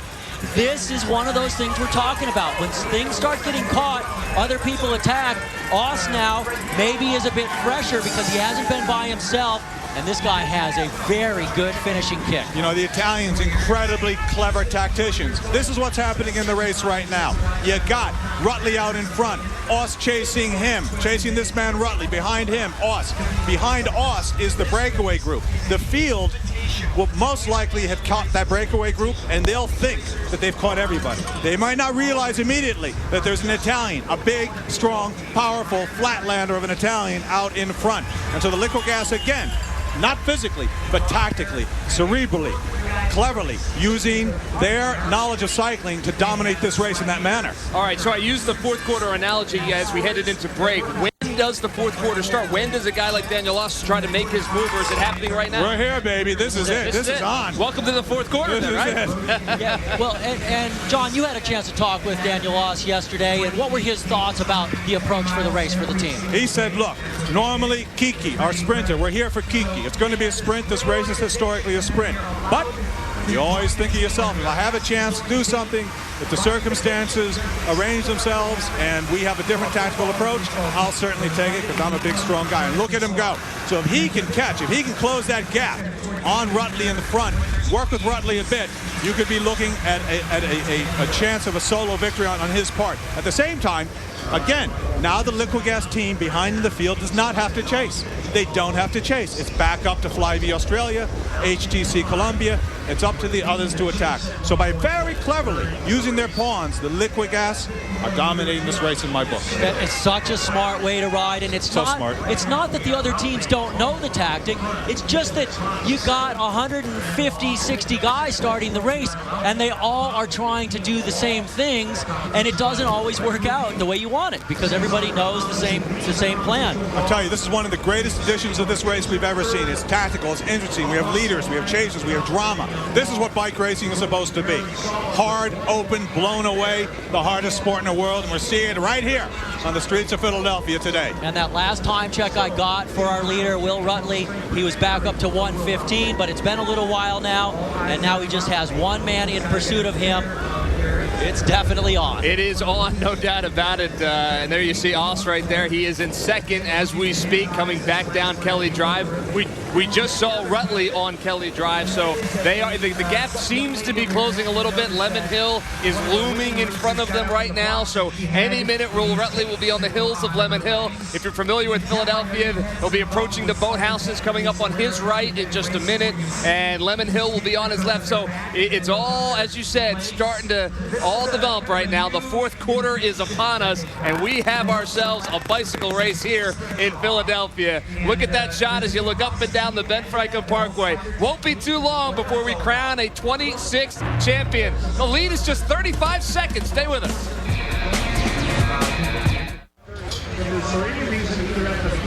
This is one of those things we're talking about. When things start getting caught, other people attack. Oss now maybe is a bit fresher because he hasn't been by himself. And this guy has a very good finishing kick. You know, the Italians, incredibly clever tacticians. This is what's happening in the race right now. You got Rutley out in front. Oss chasing him, chasing this man Rutley. Behind him, Oss. Behind Oss is the breakaway group. The field will most likely have caught that breakaway group, and they'll think that they've caught everybody. They might not realize immediately that there's an Italian, a big, strong, powerful flatlander of an Italian out in front. And so the Liquid Gas again, not physically, but tactically, cerebrally, cleverly, using their knowledge of cycling to dominate this race in that manner. All right, so I used the fourth quarter analogy as we headed into break. When does the fourth quarter start? When does a guy like Daniel Oss try to make his move, or is it happening right now? We're here, baby. This is it. This is on. Welcome to the fourth quarter, then, right? Yeah, well, and John, you had a chance to talk with Daniel Oss yesterday, and what were his thoughts about the approach for the race for the team? He said, look, normally Kiki, our sprinter, we're here for Kiki. It's going to be a sprint. This race is historically a sprint. But you always think of yourself, if I have a chance to do something, if the circumstances arrange themselves and we have a different tactical approach, I'll certainly take it because I'm a big, strong guy. And look at him go. So if he can catch, if he can close that gap on Rutley in the front, work with Rutley a bit, you could be looking at a chance of a solo victory on his part. At the same time, again, now the Liquid Gas team behind in the field does not have to chase. They don't have to chase. It's back up to Fly-V Australia, HTC Columbia. It's up to the others to attack. So by very cleverly using their pawns, the Liquid Gas are dominating this race in my book. It's such a smart way to ride, and it's so not smart. It's not that the other teams don't know the tactic. It's just that you got 150, 60 guys starting the race, and they all are trying to do the same things, and it doesn't always work out the way you want it because everybody knows the same plan. I'll tell you, this is one of the greatest editions of this race we've ever seen. It's tactical, it's interesting. We have leaders, we have chasers, we have drama. This is what bike racing is supposed to be. Hard, open, blown away, the hardest sport in the world, and we're seeing it right here on the streets of Philadelphia today. And that last time check I got for our leader, Will Rutley, he was back up to 1:15, but it's been a little while now, and now he just has one man in pursuit of him. It's definitely on. It is on, no doubt about it. And there you see Oss right there. He is in second as we speak, coming back down Kelly Drive. We just saw Rutley on Kelly Drive, so they are the gap seems to be closing a little bit. Lemon Hill is looming in front of them right now, so any minute Will Rutley will be on the hills of Lemon Hill. If you're familiar with Philadelphia, he'll be approaching the boathouses coming up on his right in just a minute, and Lemon Hill will be on his left. So it's all, as you said, starting to all develop right now. The fourth quarter is upon us, and we have ourselves a bicycle race here in Philadelphia. Look at that shot as you look up and down the Ben Franklin Parkway. Won't be too long before we crown a 26th champion. The lead is just 35 seconds. Stay with us.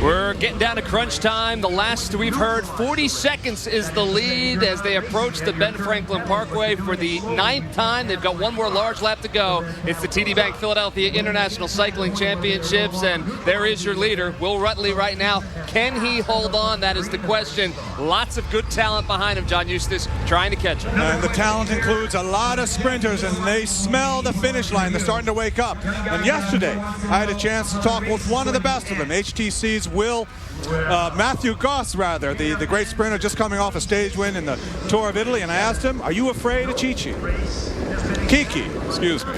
We're getting down to crunch time. The last we've heard, 40 seconds is the lead as they approach the Ben Franklin Parkway for the 9th time. They've got one more large lap to go. It's the TD Bank Philadelphia International Cycling Championships, and there is your leader, Will Rutley, right now. Can he hold on? That is the question. Lots of good talent behind him, John Eustace, trying to catch him. And the talent includes a lot of sprinters, and they smell the finish line. They're starting to wake up. And yesterday, I had a chance to talk with one of the best of them, HTC's Matthew Goss, rather, the great sprinter just coming off a stage win in the Tour of Italy, and I asked him, are you afraid of Kiki, excuse me.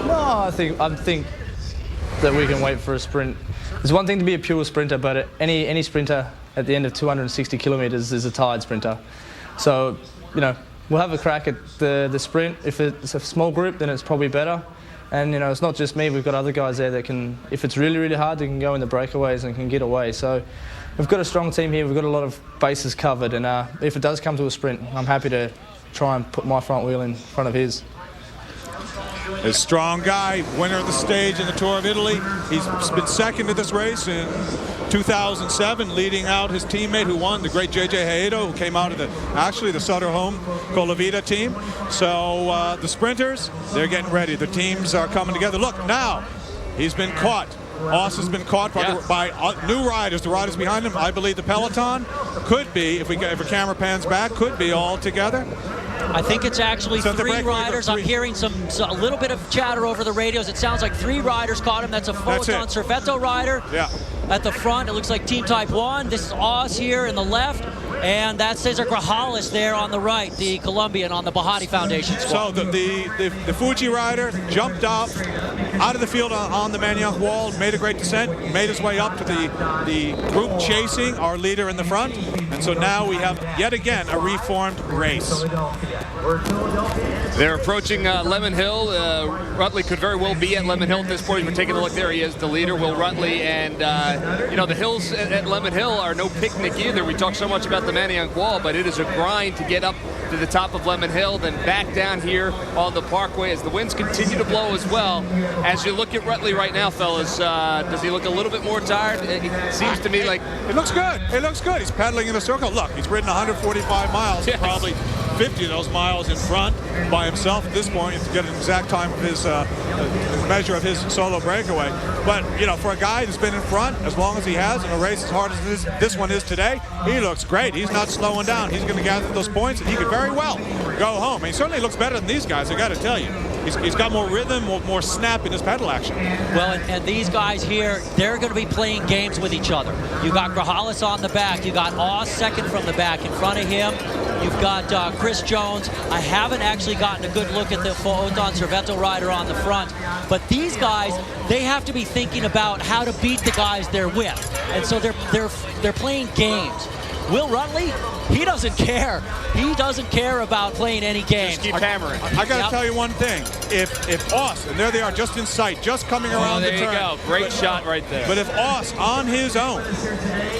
No, I think that we can wait for a sprint. It's one thing to be a pure sprinter, but any sprinter at the end of 260 kilometres is a tired sprinter. So, you know, we'll have a crack at the sprint. If it's a small group, then it's probably better. And, you know, it's not just me. We've got other guys there that can, if it's really, really hard, they can go in the breakaways and can get away. So we've got a strong team here. We've got a lot of bases covered. And if it does come to a sprint, I'm happy to try and put my front wheel in front of his. A strong guy, winner of the stage in the Tour of Italy. He's been second to this race in 2007, leading out his teammate who won, the great J.J. Haedo, who came out of the Sutter Home Colavita team. So the sprinters, they're getting ready. The teams are coming together. Look, now he's been caught. Oss has been caught by new riders. The riders behind him, I believe the peloton could be, if a camera pans back, could be all together. I think it's actually three riders. I'm hearing a little bit of chatter over the radios. It sounds like 3 riders caught him. That's a Photon Servetto rider. Yeah. At the front, it looks like Team Type 1. This is Oss here in the left. And that's Cesar Grajales there on the right, the Colombian on the Bahati Foundation squad. So the Fuji rider jumped out of the field on the Manioc wall, made a great descent, made his way up to the group chasing our leader in the front. And so now we have, yet again, a reformed race. They're approaching Lemon Hill. Rutley could very well be at Lemon Hill at this point. We're taking a look there. He is the leader, Will Rutley. And, you know, the hills at Lemon Hill are no picnic either. We talk so much about the Manioc wall, but it is a grind to get up to the top of Lemon Hill, then back down here on the Parkway as the winds continue to blow as well. As you look at Rutley right now, fellas, does he look a little bit more tired? It seems to me like... It looks good. It looks good. He's pedaling in the circle. Look, he's ridden 145 miles, yes. Probably 50 of those miles in front by himself at this point to get an exact time of his measure of his solo breakaway. But, you know, for a guy that's been in front as long as he has in a race as hard as this one is today, he looks great. He's not slowing down. He's going to gather those points, and he could very well go home. And he certainly looks better than these guys, I got to tell you. He's got more rhythm, more snap in his pedal action. Well, and these guys here, they're going to be playing games with each other. You got Grajales on the back. You got Oss second from the back. In front of him, you've got Chris Jones. I haven't actually gotten a good look at the Photon Servetto rider on the front. But these guys, they have to be thinking about how to beat the guys they're with. And so they're playing games. Will Rutley, he doesn't care. He doesn't care about playing any games. Just keep hammering. I got to tell you one thing. If Oss, and there they are just in sight, just coming around the turn. There you go. Great shot right there. But if Oss, on his own,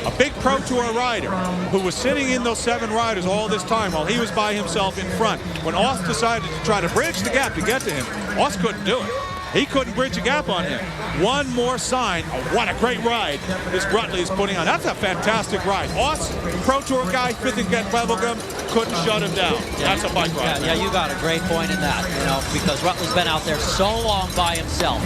a big Pro Tour rider who was sitting in those 7 riders all this time while he was by himself in front, when Oss decided to try to bridge the gap to get to him, Oss couldn't do it. He couldn't bridge a gap on him. One more sign of what a great ride this Rutley is putting on. That's a fantastic ride. Oss, Pro Tour guy, 5th and get bubblegum, couldn't shut him down. Yeah, that's a bike ride. Yeah, you got a great point in that, you know, because Rutley's been out there so long by himself,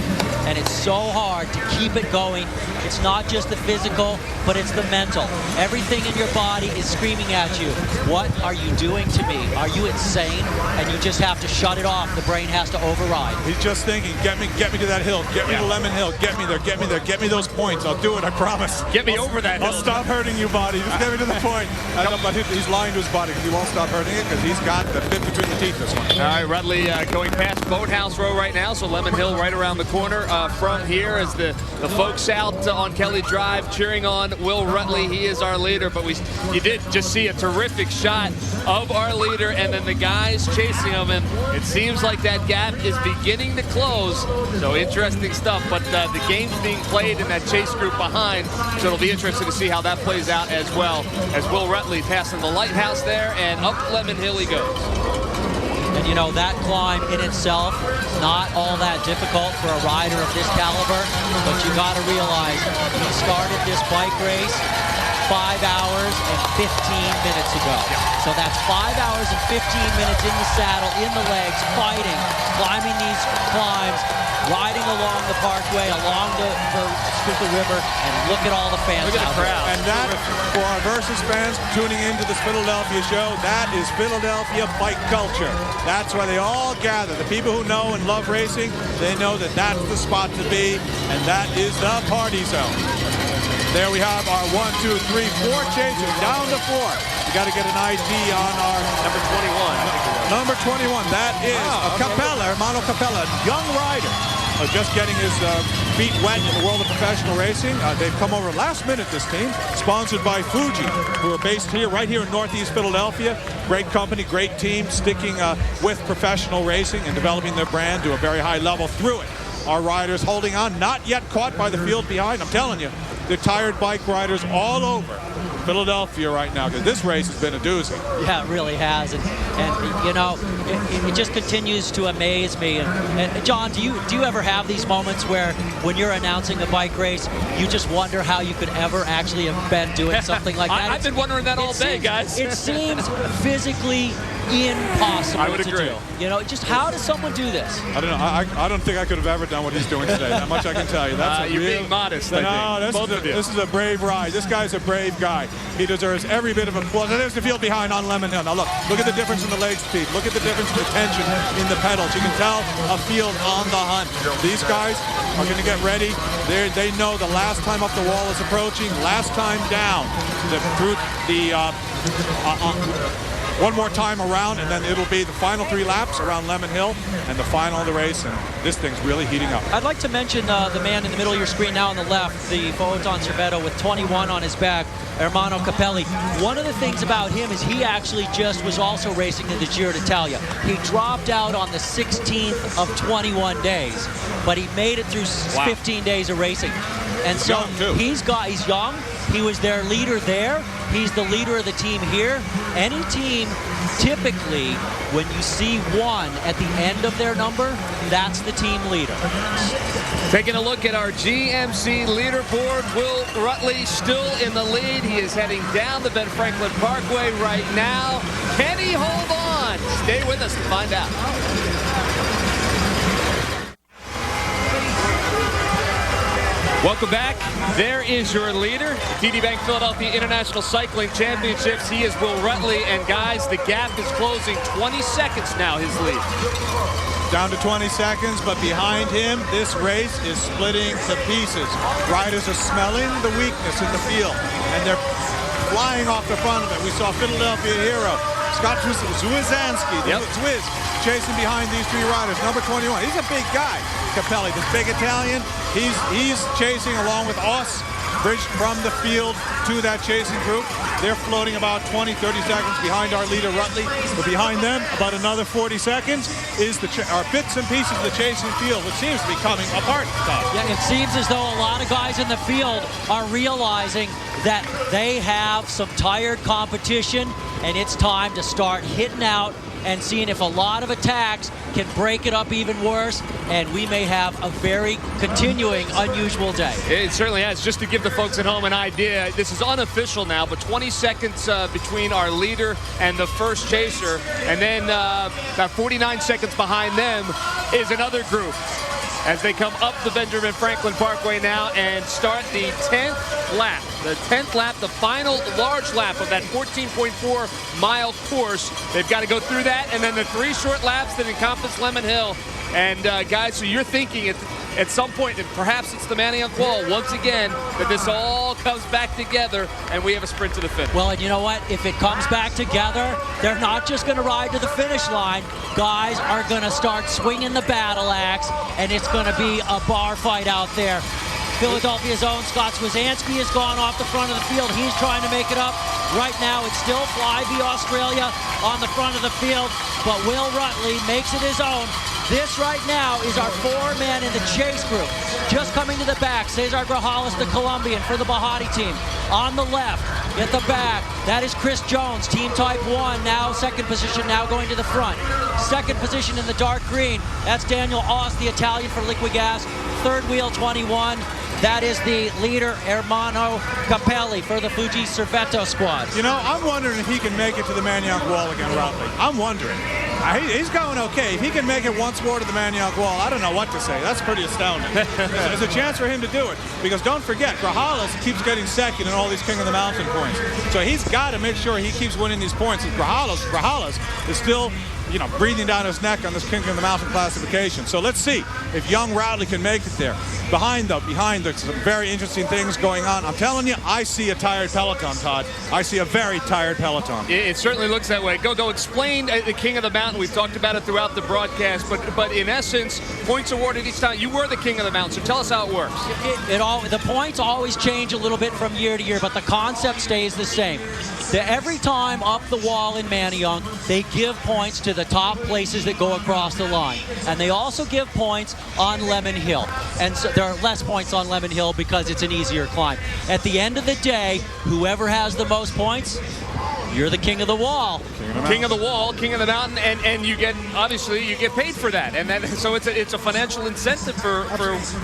and it's so hard to keep it going. It's not just the physical, but it's the mental. Everything in your body is screaming at you. What are you doing to me? Are you insane? And you just have to shut it off. The brain has to override. He's just thinking, get me to that hill, get me to Lemon Hill, get me there, get me those points. I'll do it, I promise. Get me over that hill. I'll stop hurting you, body. Just get me to the point. But he's lying to his body because he won't stop hurting it because he's got the bit between the teeth this one. All right, Rutley going past Boathouse Row right now, so Lemon Hill right around the corner from here as the folks out on Kelly Drive cheering on Will Rutley. He is our leader, but you did just see a terrific shot of our leader and then the guys chasing him, and it seems like that gap is beginning to close. So interesting stuff, but the game's being played in that chase group behind, so it'll be interesting to see how that plays out as well as Will Rutley passing the lighthouse there and up Lemon Hill he goes. And you know, that climb in itself is not all that difficult for a rider of this caliber, but you got to realize he started this bike race 5 hours and 15 minutes ago. So that's 5 hours and 15 minutes in the saddle, in the legs, fighting, climbing these climbs, riding along the parkway, along the Schuylkill River, and look at all the fans out there. And that, for our Versus fans tuning into this Philadelphia show, that is Philadelphia bike culture. That's why they all gather. The people who know and love racing, they know that that's the spot to be, and that is the party zone. There we have our 1, 2, 3, 4 chasers down to 4. We got to get an ID on our number 21. Number 21. That is Capella, Hermano Capella, young rider. just getting his feet wet in the world of professional racing. They've come over last minute, this team, sponsored by Fuji, who are based here, right here in Northeast Philadelphia. Great company, great team, sticking with professional racing and developing their brand to a very high level through it. Our riders holding on, not yet caught by the field behind. I'm telling you, they're tired bike riders all over Philadelphia right now, because this race has been a doozy. Yeah, it really has, and you know, it just continues to amaze me. And John, do you ever have these moments where, when you're announcing a bike race, you just wonder how you could ever actually have been doing something like that? I've been wondering that all day, guys. It seems physically impossible. I would agree. To do. You know, just how does someone do this? I don't know. I don't think I could have ever done what he's doing today. That much I can tell you. That's you're being modest. I think. This is a brave ride. This guy's a brave guy. He deserves every bit of applause. And there's the field behind on Lemon Hill. Now look at the difference in the leg speed. Look at the difference in the tension in the pedals. You can tell a field on the hunt. These guys are going to get ready. They know the last time up the wall is approaching. Last time down. One more time around, and then it'll be the final 3 laps around Lemon Hill and the final of the race, and this thing's really heating up. I'd like to mention the man in the middle of your screen now on the left, the Photon Servetto with 21 on his back, Ermanno Capelli. One of the things about him is he actually just was also racing in the Giro d'Italia. He dropped out on the 16th of 21 days, but he made it through 15 days of racing. And so he's young. He was their leader there. He's the leader of the team here. Any team, typically, when you see one at the end of their number, that's the team leader. Taking a look at our GMC leaderboard, Will Rutley still in the lead. He is heading down the Ben Franklin Parkway right now. Can he hold on? Stay with us to find out. Welcome back. There is your leader, TD Bank Philadelphia International Cycling Championships. He is Will Rutley, and guys, the gap is closing. 20 seconds now, his lead. Down to 20 seconds, but behind him, this race is splitting to pieces. Riders are smelling the weakness in the field, and they're flying off the front of it. We saw Philadelphia hero Scott Zwizansky, the Zwiz, chasing behind these 3 riders. Number 21, he's a big guy. Capelli, this big Italian, he's chasing along with Oss, bridged from the field to that chasing group. They're floating about 20, 30 seconds behind our leader, Rutley. But behind them, about another 40 seconds, is bits and pieces of the chasing field, which seems to be coming apart. Yeah, it seems as though a lot of guys in the field are realizing that they have some tired competition, and it's time to start hitting out and seeing if a lot of attacks can break it up even worse, and we may have a very continuing unusual day. It certainly has. Just to give the folks at home an idea, this is unofficial now, but 20 seconds between our leader and the first chaser, and then about 49 seconds behind them is another group as they come up the Benjamin Franklin Parkway now and start the 10th lap. The 10th lap, the final large lap of that 14.4-mile course. They've got to go through that, and then the 3 short laps that encompass Lemon Hill. And guys, so you're thinking at some point, and perhaps it's the Manayunk Wall once again, that this all comes back together and we have a sprint to the finish. Well, and you know what? If it comes back together, they're not just going to ride to the finish line. Guys are going to start swinging the battle axe, and it's going to be a bar fight out there. Philadelphia's own Scott Zwizansky has gone off the front of the field. He's trying to make it up. Right now, it's still Flyby Australia on the front of the field, but Will Rutley makes it his own. This right now is our 4-man in the chase group. Just coming to the back, Cesar Grajales, the Colombian for the Bahati team. On the left, at the back, that is Chris Jones, team type 1, now second position, now going to the front. Second position in the dark green, that's Daniel Oss, the Italian for Liquigas. Third wheel, 21. That is the leader, Ermanno Capelli, for the Fuji Servetto squad. You know, I'm wondering if he can make it to the Manayunk Wall again, Rutley. I'm wondering. He's going okay. If he can make it once more to the Manayunk Wall, I don't know what to say. That's pretty astounding. There's a chance for him to do it. Because don't forget, Grajales keeps getting second in all these King of the Mountain points. So he's got to make sure he keeps winning these points. And Grajales is still breathing down his neck on this King of the Mountain classification. So let's see if young Routley can make it there. Behind, there's some very interesting things going on. I'm telling you, I see a tired peloton, Todd. I see a very tired peloton. It certainly looks that way. Go explain the King of the Mountain. We've talked about it throughout the broadcast, but in essence, points awarded each time. You were the King of the Mountain, so tell us how it works. The points always change a little bit from year to year, but the concept stays the same. Every time up the wall in Manayunk, they give points to the top places that go across the line. And they also give points on Lemon Hill. And so there are less points on Lemon Hill because it's an easier climb. At the end of the day, whoever has the most points, you're the king of the wall. King of the wall, king of the mountain, and you get, obviously, you get paid for that. And so it's a financial incentive for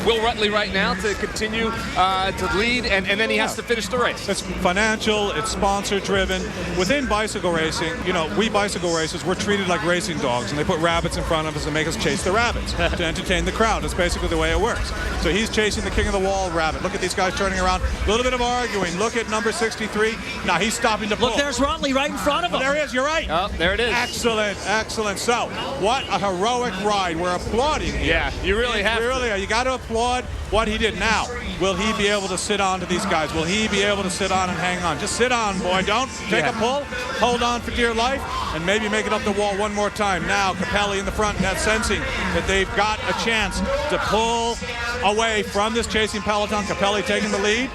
Will Rutley right now to continue to lead, and then he has to finish the race. It's financial, it's sponsor-driven. Within bicycle racing, we bicycle racers, we're treated like racing dogs, and they put rabbits in front of us and make us chase the rabbits to entertain the crowd. That's basically the way it works. So he's chasing the king of the wall rabbit. Look at these guys turning around. A little bit of arguing. Look at number 63. Now he's stopping to pull. Look, there's Rutley right in front of him. There he is. You're right. Oh, there it is. Excellent, excellent. So, what a heroic ride. We're applauding here. Yeah, you really have to. You got to applaud what he did. Now, will he be able to sit on to these guys? Will he be able to sit on and hang on? Just sit on, boy. Don't take a pull. Hold on for dear life, and maybe make it up the wall one more time. Now, Capelli in the front, that's sensing that they've got a chance to pull away from this chasing peloton. Capelli taking the lead.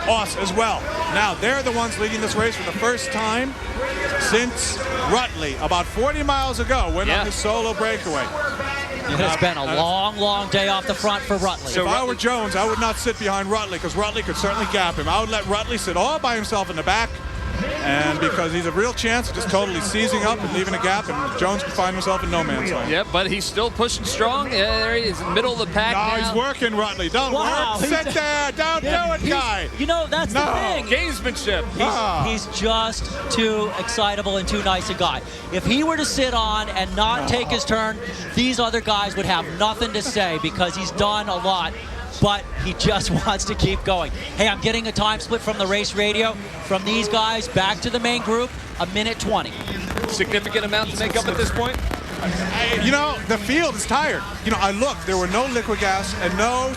Oss as well. Now, they're the ones leading this race for the first time since Rutley, about 40 miles ago, went on his solo breakaway. It has been a long, long day off the front for Rutley. So if I were Jones, I would not sit behind Rutley, because Rutley could certainly gap him. I would let Rutley sit all by himself in the back, and because he's a real chance of just totally seizing up and leaving a gap, and Jones could find himself in no man's land. Yeah, but he's still pushing strong. There he is, in the middle of the pack now. He's working, Rutley. Don't work. Sit there. Don't do it, guy. That's the thing. Gamesmanship. He's just too excitable and too nice a guy. If he were to sit on and not take his turn, these other guys would have nothing to say, because he's done a lot. But he just wants to keep going. Hey, I'm getting a time split from the race radio. From these guys back to the main group, 1:20. Significant amount to make up at this point? The field is tired. I looked. There were no liquid gas and no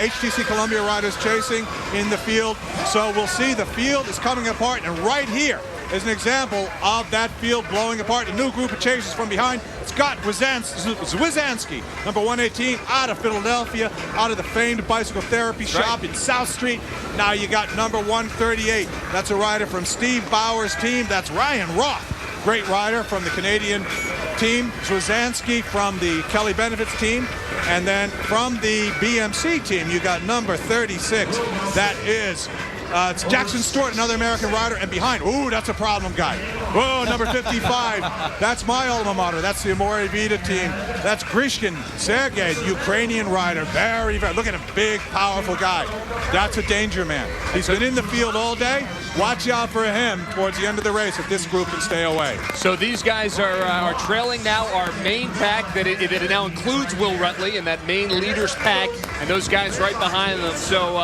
HTC Columbia riders chasing in the field. So we'll see the field is coming apart. And right here is an example of that field blowing apart. A new group of chasers from behind. Scott Zwizanski, number 118, out of Philadelphia, out of the famed bicycle therapy shop in South Street. Now you got number 138. That's a rider from Steve Bauer's team. That's Ryan Roth. Great rider from the Canadian team. Zwizanski from the Kelly Benefits team. And then from the BMC team, you got number 36. That is it's Jackson Stewart, another American rider, and behind, that's a problem guy. Number 55, that's my alma mater. That's the Amore Vita team. That's Grishkin Sergey, the Ukrainian rider. Very, very, look at him, big, powerful guy. That's a danger man. He's been in the field all day. Watch out for him towards the end of the race if this group can stay away. So these guys are trailing now our main pack that it now includes Will Rutley in that main leaders pack, and those guys right behind them. So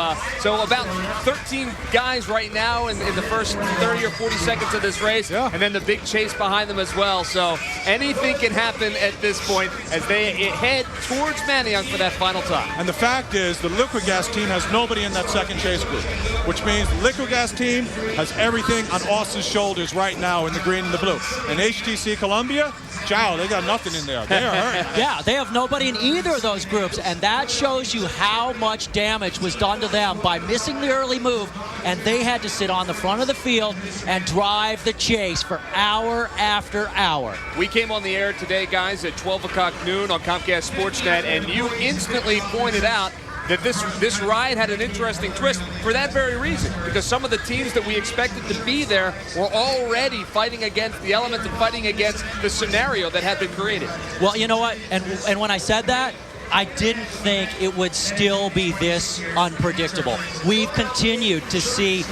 about 13 guys right now in the first 30 or 40 seconds of this race, and then the big chase behind them as well. So anything can happen at this point as they head towards Manayunk for that final time. And the fact is, the liquid gas team has nobody in that second chase group, which means the liquid gas team has everything on Austin's shoulders right now in the green and the blue. And HTC Columbia, ciao, they got nothing in there. They are hurt. Yeah, they have nobody in either of those groups, and that shows you how much damage was done to them by missing the early move, and they had to sit on the front of the field and drive the chase for hour after hour. We came on the air today, guys, at 12 o'clock noon on Comcast Sportsnet, and you instantly pointed out that this ride had an interesting twist for that very reason, because some of the teams that we expected to be there were already fighting against the elements and fighting against the scenario that had been created. Well, you know what? And when I said that, I didn't think it would still be this unpredictable. We've continued to see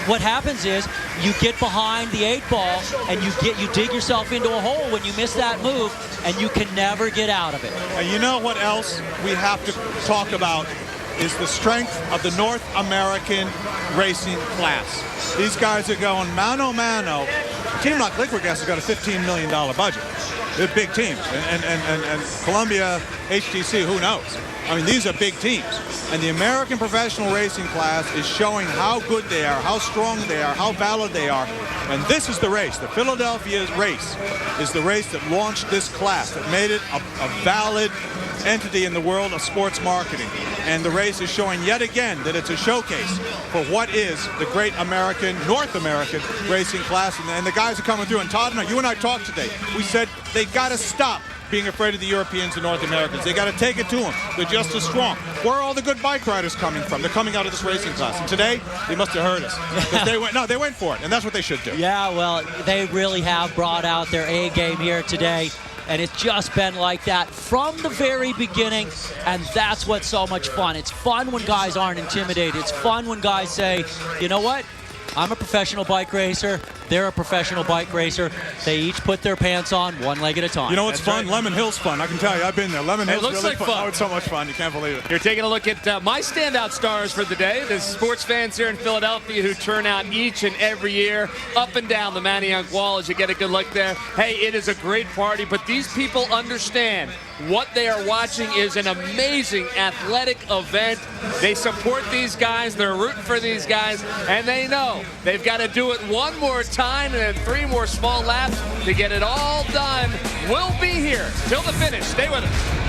what happens is you get behind the 8 ball and you dig yourself into a hole when you miss that move, and you can never get out of it. And you know what else we have to talk about is the strength of the North American racing class. These guys are going mano a mano team like Liquid Gas has got a $15 million budget. They're big teams. And Columbia, HTC, who knows? I mean, these are big teams. And the American professional racing class is showing how good they are, how strong they are, how valid they are. And this is the race. The Philadelphia race is the race that launched this class, that made it a valid entity in the world of sports marketing. And the race is showing yet again that it's a showcase for what is the great American, North American racing class. And the guys are coming through. And Todd and you and I talked today. We said they got to stop being afraid of the Europeans and North Americans. They got to take it to them. They're just as strong. Where are all the good bike riders coming from? They're coming out of this racing class. And today, they must have heard us. They went for it, and that's what they should do. Yeah, well, they really have brought out their A game here today. And it's just been like that from the very beginning, and that's what's so much fun. It's fun when guys aren't intimidated. It's fun when guys say, you know what? I'm a professional bike racer. They're a professional bike racer. They each put their pants on one leg at a time. You know what's fun? Right. Lemon Hill's fun. I can tell you, I've been there. Lemon Hill's really like fun. Oh, it's so much fun. You can't believe it. You're taking a look at my standout stars for the day, the sports fans here in Philadelphia who turn out each and every year up and down the Manayunk Wall as you get a good look there. Hey, it is a great party, but these people understand what they are watching is an amazing athletic event. They support these guys, they're rooting for these guys, and they know they've got to do it one more time and then 3 more small laps to get it all done. We'll be here till the finish. Stay with us.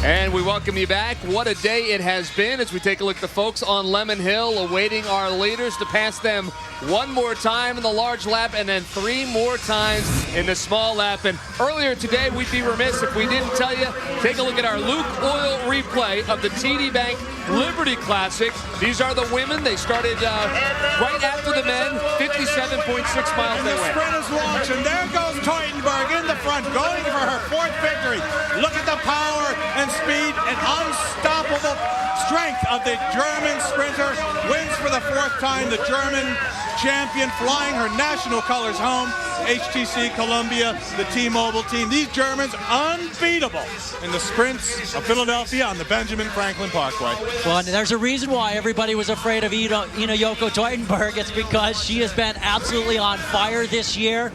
And we welcome you back. What a day it has been as we take a look at the folks on Lemon Hill awaiting our leaders to pass them one more time in the large lap and then 3 more times in the small lap. And earlier today, we'd be remiss if we didn't tell you, take a look at our Luke Oil replay of the TD Bank Liberty Classic. These are the women. They started right after the men, 57.6 miles and they the went. sprint is launched, and there goes Teutenberg in the front, going for her 4th victory. Look at the power and speed and unstoppable strength of the German sprinter. Wins for the 4th time, the German champion, flying her national colors home. HTC Columbia, the T-Mobile team. These Germans unbeatable in the sprints of Philadelphia on the Benjamin Franklin Parkway. Well, and there's a reason why everybody was afraid of Ina Yoko Teutenberg. It's because she has been absolutely on fire this year.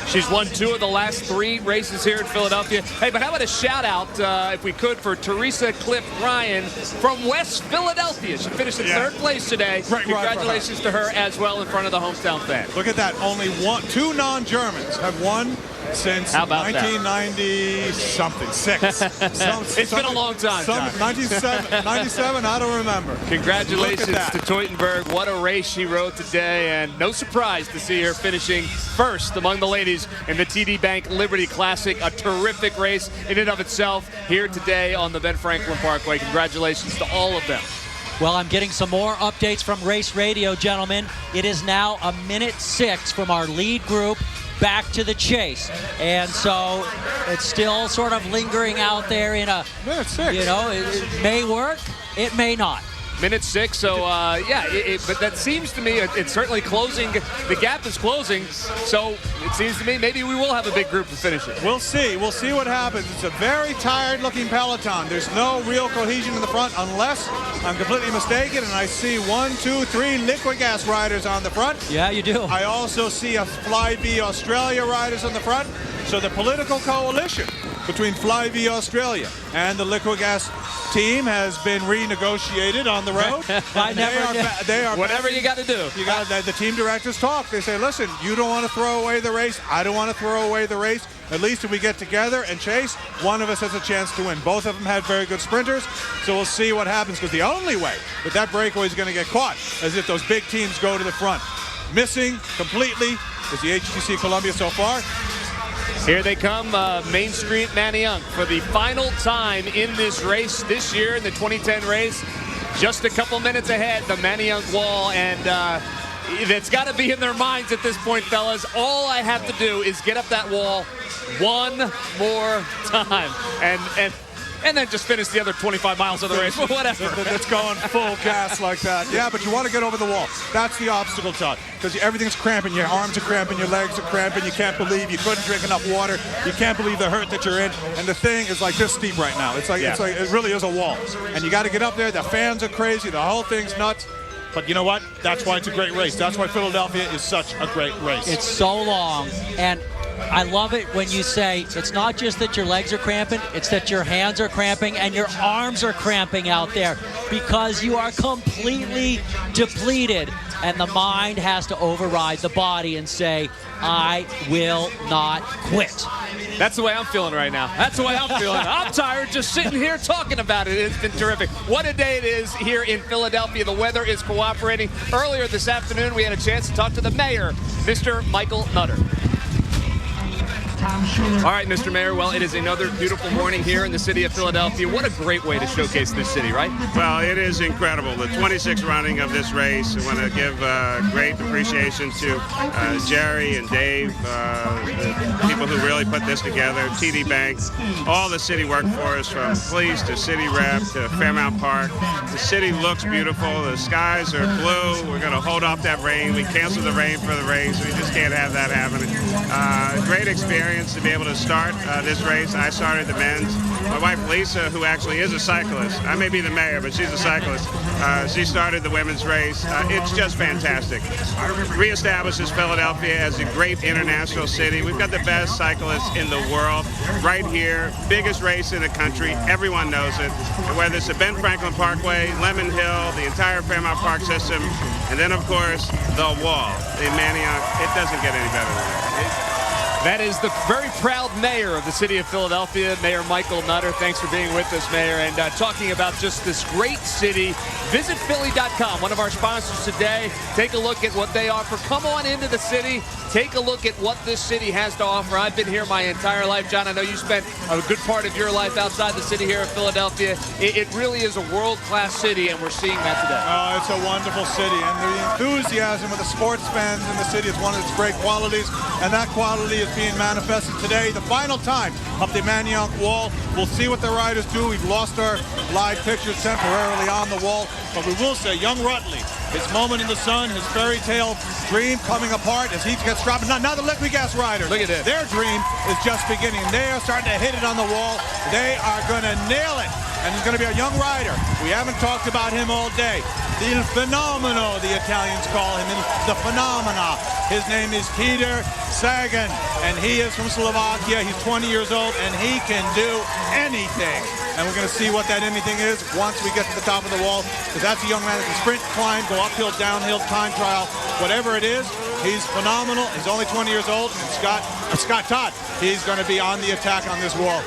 She's won 2 of the last 3 races here in Philadelphia. Hey, but how about a shout out, if we could, for Teresa Cliff Ryan from West Philadelphia. She finished in 3rd place today. Congratulations to her as well in front of the hometown fans. Look at that. Only 2 non-Germans have won since 1990-something, 6. It's been a long time, John. 97, I don't remember. Congratulations to Teutenberg. What a race she rode today, and no surprise to see her finishing first among the ladies in the TD Bank Liberty Classic. A terrific race in and of itself here today on the Ben Franklin Parkway. Congratulations to all of them. Well, I'm getting some more updates from Race Radio, gentlemen. It is now 1:06 from our lead group back to the chase. And so it's still sort of lingering out there in a, you know, it may work, it may not. Minute 6, so but that seems to me it's certainly closing. The gap is closing, so it seems to me maybe we will have a big group to finish it. We'll see what happens. It's a very tired looking peloton. There's no real cohesion in the front unless I'm completely mistaken, and I see 1, 2, 3 Liquid Gas riders on the front. Yeah, you do. I also see a Flybe Australia riders on the front. So the political coalition between Flybe Australia and the Liquid Gas team has been renegotiated on the road. They are whatever you got to do. You got the team directors talk. They say, listen, you don't want to throw away the race. I don't want to throw away the race. At least if we get together and chase, one of us has a chance to win. Both of them had very good sprinters, so we'll see what happens, because the only way that breakaway is going to get caught is if those big teams go to the front. Missing completely is the HTC Columbia so far. Here they come, Main Street Manayunk for the final time in this race this year in the 2010 race. Just a couple minutes ahead, the Manayunk Wall, and it's got to be in their minds at this point, fellas. All I have to do is get up that wall one more time, and then just finish the other 25 miles of the race. Whatever. That's going full gas like that. Yeah, but you want to get over the wall. That's the obstacle, Todd, because everything's cramping. Your arms are cramping, your legs are cramping. You can't believe you couldn't drink enough water. You can't believe the hurt that you're in. And the thing is like this steep right now. It's like it really is a wall. And you got to get up there. The fans are crazy. The whole thing's nuts. But you know what? That's why it's a great race. That's why Philadelphia is such a great race. It's so long, and I love it when you say it's not just that your legs are cramping, it's that your hands are cramping and your arms are cramping out there because you are completely depleted, and the mind has to override the body and say, I will not quit. That's the way I'm feeling right now. That's the way I'm feeling. I'm tired just sitting here talking about it. It's been terrific. What a day it is here in Philadelphia. The weather is cooperating. Earlier this afternoon, we had a chance to talk to the mayor, Mr. Michael Nutter. All right, Mr. Mayor, well, it is another beautiful morning here in the city of Philadelphia. What a great way to showcase this city, right? Well, it is incredible. The 26th running of this race. I want to give great appreciation to Jerry and Dave, the people who really put this together, TD Bank, all the city workforce, from police to city rep to Fairmount Park. The city looks beautiful. The skies are blue. We're going to hold off that rain. We canceled the rain for the race. We just can't have that happening. Great experience to be able to start this race. I started the men's. My wife Lisa, who actually is a cyclist, I may be the mayor, but she's a cyclist. She started the women's race. It's just fantastic. Reestablishes Philadelphia as a great international city. We've got the best cyclists in the world right here. Biggest race in the country. Everyone knows it. And whether it's the Ben Franklin Parkway, Lemon Hill, the entire Fairmount Park system, and then of course the Wall in Manioc. It doesn't get any better than that. That is the very proud mayor of the city of Philadelphia, Mayor Michael Nutter. Thanks for being with us, Mayor, and talking about just this great city. Visit Philly.com, one of our sponsors today. Take a look at what they offer. Come on into the city. Take a look at what this city has to offer. I've been here my entire life. John, I know you spent a good part of your life outside the city here in Philadelphia. It really is a world-class city, and we're seeing that today. Oh, it's a wonderful city, and the enthusiasm of the sports fans in the city is one of its great qualities, and that quality is being manifested today. The final time up the Manioc Wall. We'll see what the riders do. We've lost our live pictures temporarily on the wall, but we will say young Rutley, his moment in the sun, his fairy tale dream coming apart as he gets dropped. Now the liquid gas riders, look at this. Their dream is just beginning. They are starting to hit it on the wall. They are going to nail it. And he's going to be a young rider. We haven't talked about him all day. Il Fenomeno, the Italians call him. The Phenomena. His name is Peter Sagan, and he is from Slovakia. He's 20 years old, and he can do anything. And we're going to see what that anything is once we get to the top of the wall, because that's a young man that can sprint, climb, go uphill, downhill, time trial, whatever it is. He's phenomenal. He's only 20 years old. And Scott Todd, he's going to be on the attack on this wall.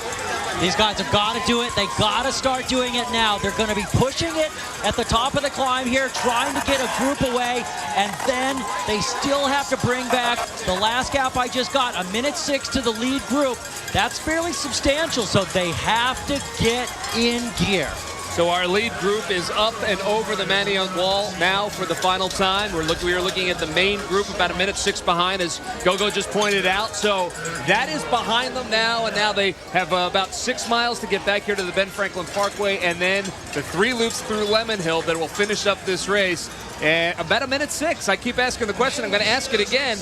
These guys have got to do it. They got to start doing it now. They're going to be pushing it at the top of the climb here, trying to get a group away, and then they still have to bring back the last gap I just got, 1:06 to the lead group. That's fairly substantial, so they have to get in gear. So our lead group is up and over the Manioc Wall now for the final time. We are looking at the main group about 1:06 behind, as Gogo just pointed out. So that is behind them now, and now they have about 6 miles to get back here to the Ben Franklin Parkway, and then the 3 loops through Lemon Hill that will finish up this race. And about 1:06. I keep asking the question. I'm going to ask it again.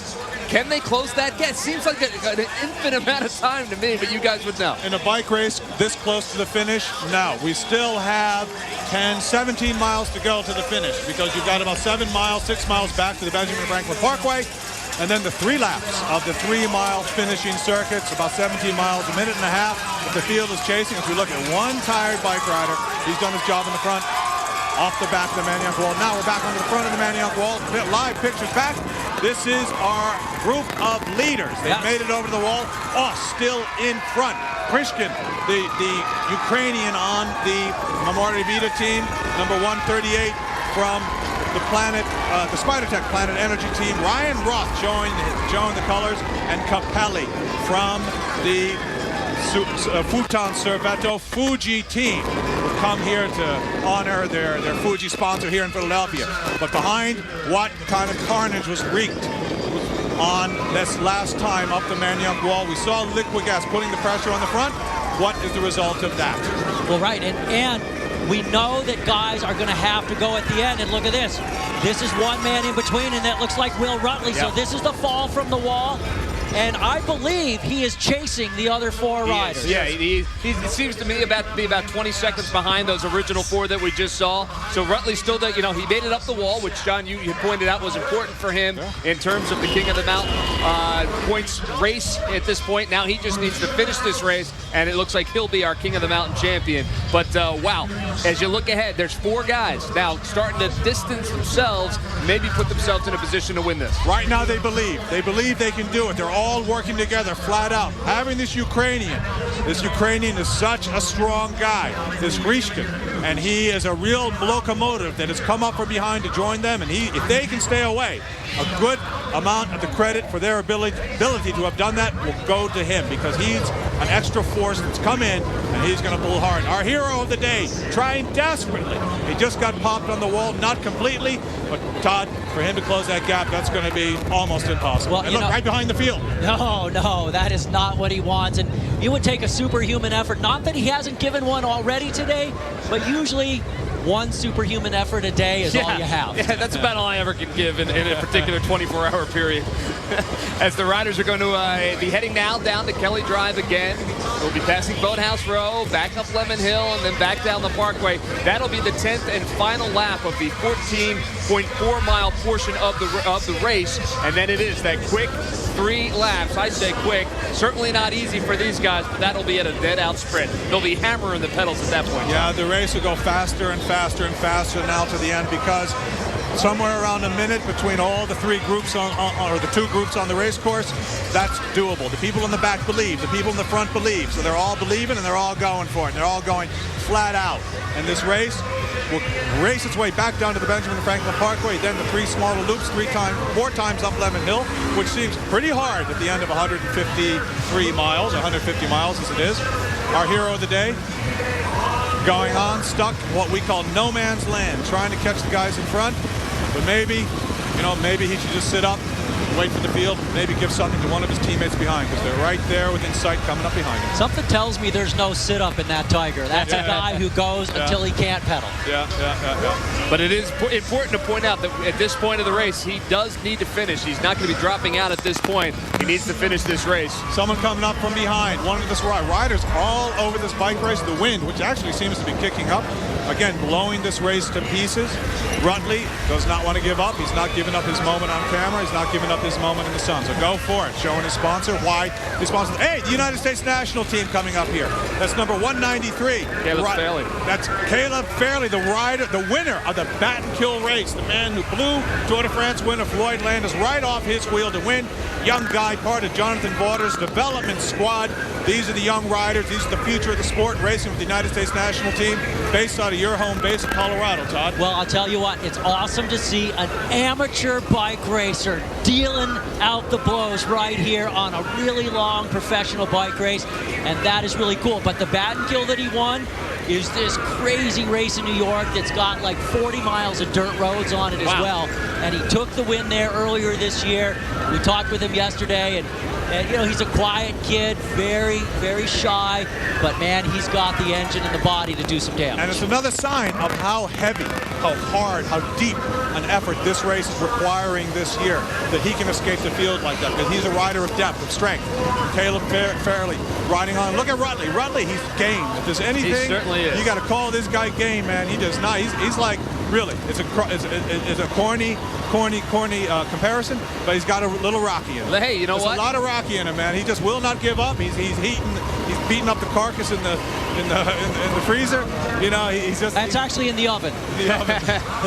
Can they close that gap? Seems like an infinite amount of time to me, but you guys would know. In a bike race this close to the finish, no. We still have 17 miles to go to the finish, because you've got about 7 miles, 6 miles back to the Benjamin Franklin Parkway, and then the 3 laps of the 3-mile finishing circuits, about 17 miles, 1.5 minutes if the field is chasing. As we look at one tired bike rider, he's done his job in the front. Off the back of the Manioc Wall. Now we're back on the front of the Manioc Wall. Live pictures back. This is our group of leaders. They've made it over the wall. Still in front. Prishkin, the Ukrainian on the Memorial Vita team, number 138 from the Spidertech Planet Energy team. Ryan Roth showing the colors, and Capelli from the Futon Servetto Fuji team will come here to honor their Fuji sponsor here in Philadelphia. But behind, what kind of carnage was wreaked on this last time up the Manioc Wall? We saw liquid gas putting the pressure on the front. What is the result of that? Well, right, and we know that guys are going to have to go at the end, and look at this. This is one man in between, and that looks like Will Rutley. So this is the fall from the wall. and I believe he is chasing the other 4 riders. Yeah, he seems to me to be about 20 seconds behind those original 4 that we just saw. So Rutley still, he made it up the wall, which, John, you pointed out was important for him in terms of the King of the Mountain points race at this point. Now he just needs to finish this race, and it looks like he'll be our King of the Mountain champion. But, wow, as you look ahead, there's 4 guys now starting to distance themselves, maybe put themselves in a position to win this. Right now they believe. They believe they can do it. They're all working together flat out. Having this Ukrainian is such a strong guy, this Richest, and he is a real locomotive that has come up from behind to join them, and if they can stay away, a good amount of the credit for their ability to have done that will go to him, because he's an extra force that's come in, and he's going to pull hard. Our hero of the day, trying desperately. He just got popped on the wall, not completely, but Todd, for him to close that gap, that's going to be almost impossible. Well, and look, right behind the field. No, that is not what he wants. And it would take a superhuman effort. Not that he hasn't given one already today, but usually one superhuman effort a day is all you have. Yeah, that's about all I ever can give in a particular 24-hour period. As the riders are going to be heading now down to Kelly Drive again. We'll be passing Boathouse Row, back up Lemon Hill, and then back down the Parkway. That'll be the 10th and final lap of the 14.4-mile portion of the race. And then it is that quick 3 laps. I say quick. Certainly not easy for these guys, but that'll be at a dead-out sprint. They'll be hammering the pedals at that point. Yeah, the race will go faster and faster and faster now to the end, because somewhere around a minute between all the 3 groups or the 2 groups on the race course, that's doable. The people in the back believe, the people in the front believe, so they're all believing and they're all going for it. They're all going flat out. And this race will race its way back down to the Benjamin Franklin Parkway, then the 3 smaller loops, 4 times up Lemon Hill, which seems pretty hard at the end of 153 miles, 150 miles as it is. Our hero of the day, going on, stuck what we call no man's land, trying to catch the guys in front, but maybe he should just sit up, wait for the field, maybe give something to one of his teammates behind, because they're right there within sight coming up behind him. Something tells me there's no sit-up in that Tiger. That's a guy who goes until he can't pedal. Yeah. But it is important to point out that at this point of the race, he does need to finish. He's not going to be dropping out at this point. He needs to finish this race. Someone coming up from behind. One of the riders all over this bike race. The wind, which actually seems to be kicking up, again, blowing this race to pieces. Rutley does not want to give up. He's not giving up his moment on camera. He's not giving up his moment in the sun. So go for it. Showing his sponsor. Why? His sponsor. Hey, the United States national team coming up here. That's number 193. Caleb Fairley. That's Caleb Fairley, the rider, the winner of the Battenkill race. The man who blew Tour de France winner Floyd Landis right off his wheel to win. Young guy, part of Jonathan Borders' development squad. These are the young riders. These are the future of the sport, racing with the United States national team, based out of your home base of Colorado, Todd. Well, I'll tell you what, it's awesome to see an amateur bike racer dealing out the blows right here on a really long professional bike race, and that is really cool. But the Battenkill that he won is this crazy race in New York that's got like 40 miles of dirt roads on it as well. And he took the win there earlier this year. We talked with him yesterday, and he's a quiet kid, very, very shy, but man, he's got the engine and the body to do some damage. And it's another sign of how heavy, how hard, how deep an effort this race is requiring this year, that he can escape the field like that, because he's a rider of depth, of strength. Caleb Fairley riding on. Look at Rutley. Rutley, he's game. If there's anything, he certainly is. You got to call this guy game, man. He does not. He's like, really, it's a corny comparison, but he's got a little Rocky in him. Hey, you know There's what? a lot of Rocky in him, man. He just will not give up. He's beating up the carcass in the freezer. He's just. That's actually in the oven.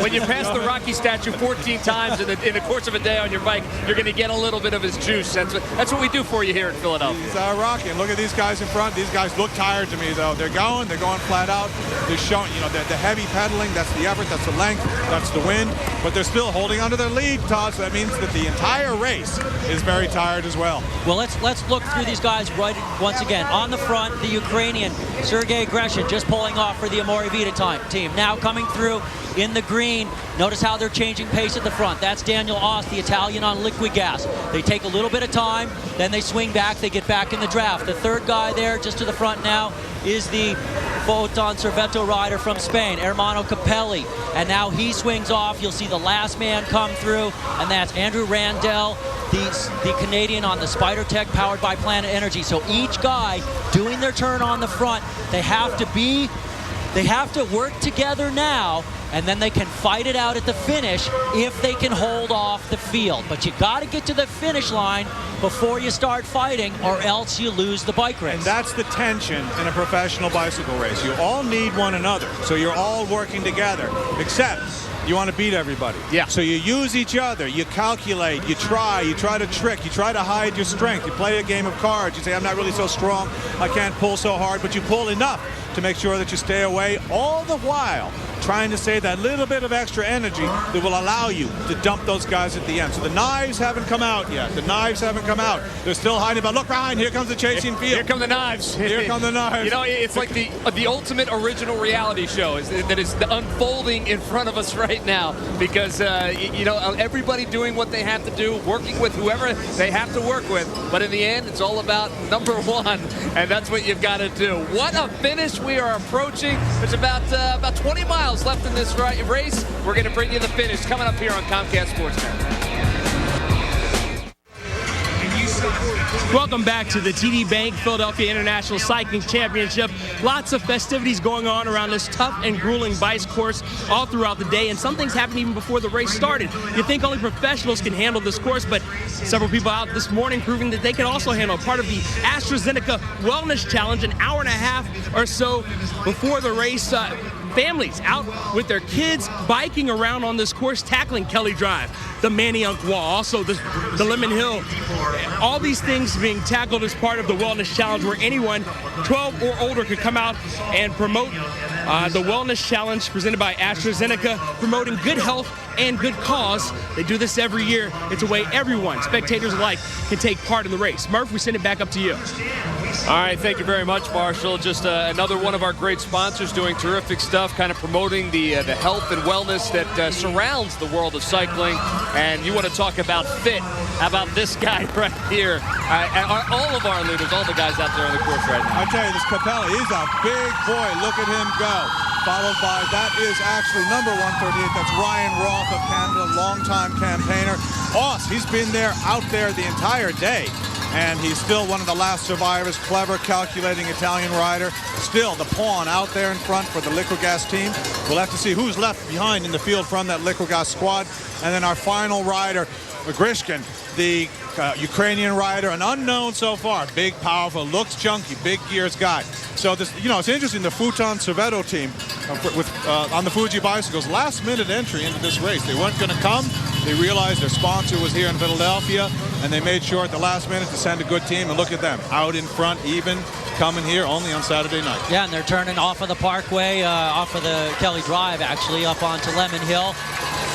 When you pass the Rocky statue 14 times in the course of a day on your bike, you're going to get a little bit of his juice. That's what we do for you here in Philadelphia. He's Rocky. And look at these guys in front. These guys look tired to me, though. They're going flat out. They're showing, the heavy pedaling. That's the effort. That's the length. That's the wind. But they're still holding onto their lead, Todd. So that means that the entire race is very tired as well. Well, let's look through these guys right once again. On the front, the Ukrainian Sergei Greshin just pulling off for the Amore Vita team. Now coming through in the green. Notice how they're changing pace at the front. That's Daniel Oss, the Italian on liquid gas. They take a little bit of time, then they swing back, they get back in the draft. The third guy there just to the front now is the Photon Servetto rider from Spain, Hermano Capelli. And now he swings off. You'll see the last man come through, and that's Andrew Randell the Canadian on the Spider Tech powered by Planet Energy. So each guy doing their turn on the front, they have to work together now, and then they can fight it out at the finish if they can hold off the field. But you got to get to the finish line before you start fighting, or else you lose the bike race. And that's the tension in a professional bicycle race. You all need one another, so you're all working together, except you want to beat everybody. Yeah. So you use each other, you calculate, you try to trick, you try to hide your strength. You play a game of cards. You say, I'm not really so strong, I can't pull so hard, but you pull enough to make sure that you stay away, all the while trying to save that little bit of extra energy that will allow you to dump those guys at the end. So the knives haven't come out yet. The knives haven't come out. They're still hiding, but look behind. Here comes the chasing field. Here come the knives. Here come the knives. You know, it's like the ultimate original reality show that is unfolding in front of us right now, because you know, everybody doing what they have to do, working with whoever they have to work with. But in the end, it's all about number one, and that's what you've got to do. What a finish we are approaching. There's about 20 miles left in this race. We're going to bring you the finish coming up here on Comcast Sportsnet. Welcome back to the TD Bank Philadelphia International Cycling Championship. Lots of festivities going on around this tough and grueling bike course all throughout the day, and some things happened even before the race started. You think only professionals can handle this course, but several people out this morning proving that they can also handle it. Part of the AstraZeneca Wellness Challenge, an hour and a half or so before the race. Families out with their kids biking around on this course, tackling Kelly Drive, the Manayunk Wall, also the Lemon Hill. All these things being tackled as part of the Wellness Challenge, where anyone 12 or older could come out and promote the Wellness Challenge presented by AstraZeneca, promoting good health and good cause. They do this every year. It's a way everyone, spectators alike, can take part in the race. Murph, we send it back up to you. All right, thank you very much, Marshall. Just another one of our great sponsors doing terrific stuff, kind of promoting the health and wellness that surrounds the world of cycling. And you want to talk about fit? How about this guy right here? All of our leaders, all the guys out there on the course right now. I tell you, this Capelli, he's a big boy. Look at him go. Followed by, that is actually number 138. That's Ryan Roth of Canada, longtime campaigner. Oss, he's been there, out there the entire day. And he's still one of the last survivors. Clever, calculating Italian rider. Still the pawn out there in front for the Liquigas team. We'll have to see who's left behind in the field from that Liquigas squad. And then our final rider, Grishkin, the Ukrainian rider, an unknown so far. Big, powerful, looks chunky, big gears guy. So this, you know, it's interesting. The Futon Cerveto team on the Fuji bicycles, last minute entry into this race. They weren't going to come. They realized their sponsor was here in Philadelphia, and they made sure at the last minute to send a good team. And look at them, out in front, even coming here only on Saturday night. Yeah, and they're turning off of the Parkway, off of the Kelly Drive, actually, up onto Lemon Hill.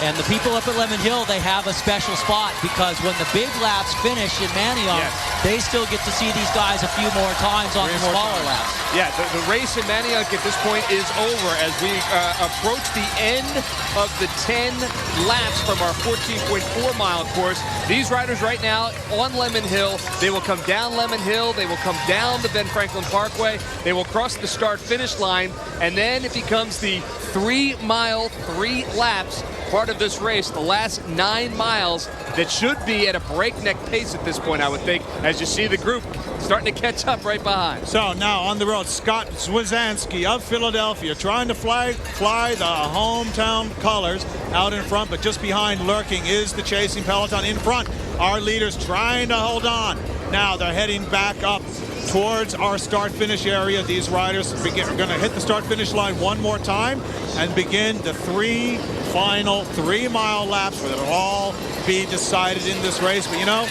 And the people up at Lemon Hill, they have a special spot, because when the big laps finish in Manayunk, they still get to see these guys a few more times on the smaller laps. Yeah, the race in Manayunk at this point is over as we approach the end of the 10 laps from our 14.4-mile course. These riders right now on Lemon Hill, they will come down Lemon Hill, they will come down the Ben Franklin Parkway, they will cross the start-finish line, and then it becomes the 3-mile, 3 laps part of this race, the last 9 miles that should be at a breakneck pace at this point, I would think, as you see the group starting to catch up right behind. So now on the road, Scott Zwizanski of Philadelphia trying to fly the hometown colors out in front, but just behind, lurking, is the chasing peloton. In front, our leaders trying to hold on. Now they're heading back up towards our start-finish area. These riders are going to hit the start-finish line one more time and begin the final 3-mile laps where it'll all be decided in this race. But you know,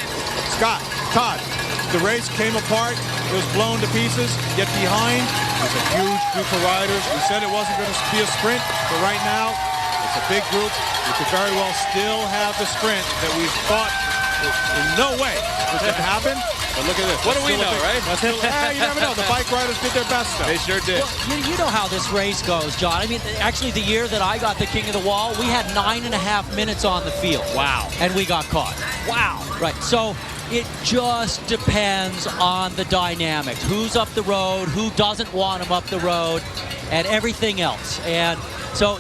Scott, Todd, the race came apart. It was blown to pieces. Yet behind is a huge group of riders. We said it wasn't going to be a sprint, but right now it's a big group. We could very well still have the sprint that we thought in no way was going to happen. But look at this. What do we know, right? You never know. The bike riders did their best, though. They sure did. Well, you know how this race goes, John. I mean, actually, the year that I got the King of the Wall, we had 9.5 minutes on the field. Wow. And we got caught. Wow. Right. So it just depends on the dynamics. Who's up the road, who doesn't want them up the road, and everything else. And so,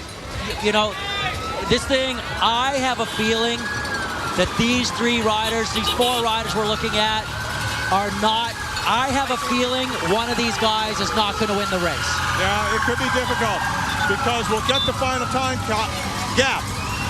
you know, this thing, I have a feeling that these 3 riders, these 4 riders we're looking at, are not, I have a feeling one of these guys is not going to win the race. Yeah, it could be difficult because we'll get the final time gap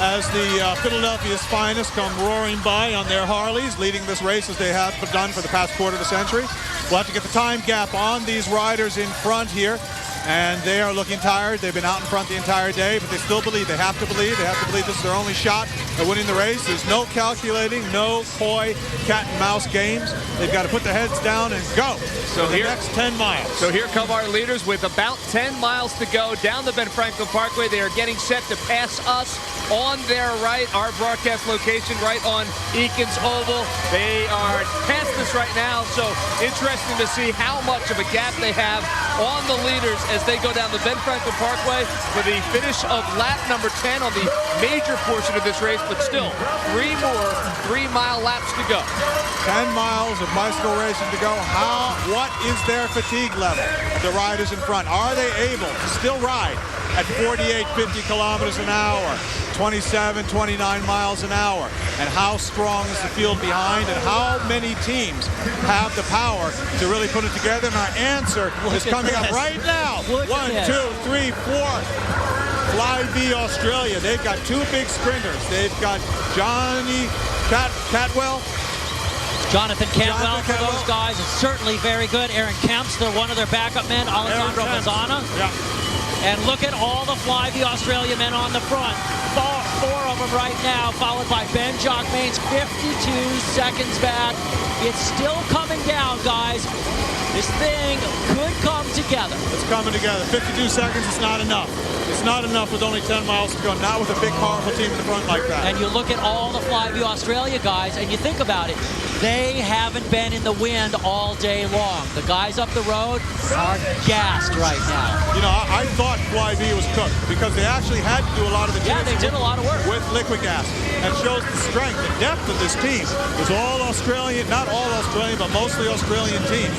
as the Philadelphia's finest come roaring by on their Harleys, leading this race as they have done for the past quarter of a century. We'll have to get the time gap on these riders in front here, and they are looking tired. They've been out in front the entire day, but they still believe. They have to believe. They have to believe this is their only shot at winning the race. There's no calculating, no coy cat and mouse games. They've got to put their heads down and go. So the next 10 miles. So here come our leaders with about 10 miles to go down the Ben Franklin Parkway. They are getting set to pass us on their right, our broadcast location right on Eakins Oval. They are past us right now, so interesting to see how much of a gap they have on the leaders as they go down the Ben Franklin Parkway for the finish of lap number 10 on the major portion of this race, but still 3 more 3-mile laps to go. 10 miles of bicycle racing to go. What is their fatigue level? The riders in front, are they able to still ride at 48, 50 kilometers an hour, 27, 29 miles an hour? And how strong is the field behind, and how many teams have the power to really put it together? And our answer is coming up right now. 1, 2, 3, 4. Flybe Australia. They've got 2 big sprinters. They've got Jonathan Cantwell for those guys is certainly very good. Aaron Kemp's one of their backup men, Alessandro Mazzana. Yeah. And look at all the Flybe Australia men on the front. 4 of them right now, followed by Ben Jacquemain's 52 seconds back. It's still coming down, guys. This thing could come together. It's coming together. 52 seconds is not enough. It's not enough with only 10 miles to go, not with a big, powerful team in the front like that. And you look at all the Flybe Australia guys, and you think about it. They haven't been in the wind all day long. The guys up the road are gassed right now. You know, I thought Flybe was cooked because they actually had to do a lot of the they did a lot of work with liquid gas. And shows the strength and depth of this team. It's all Australian, not all Australian, but mostly Australian team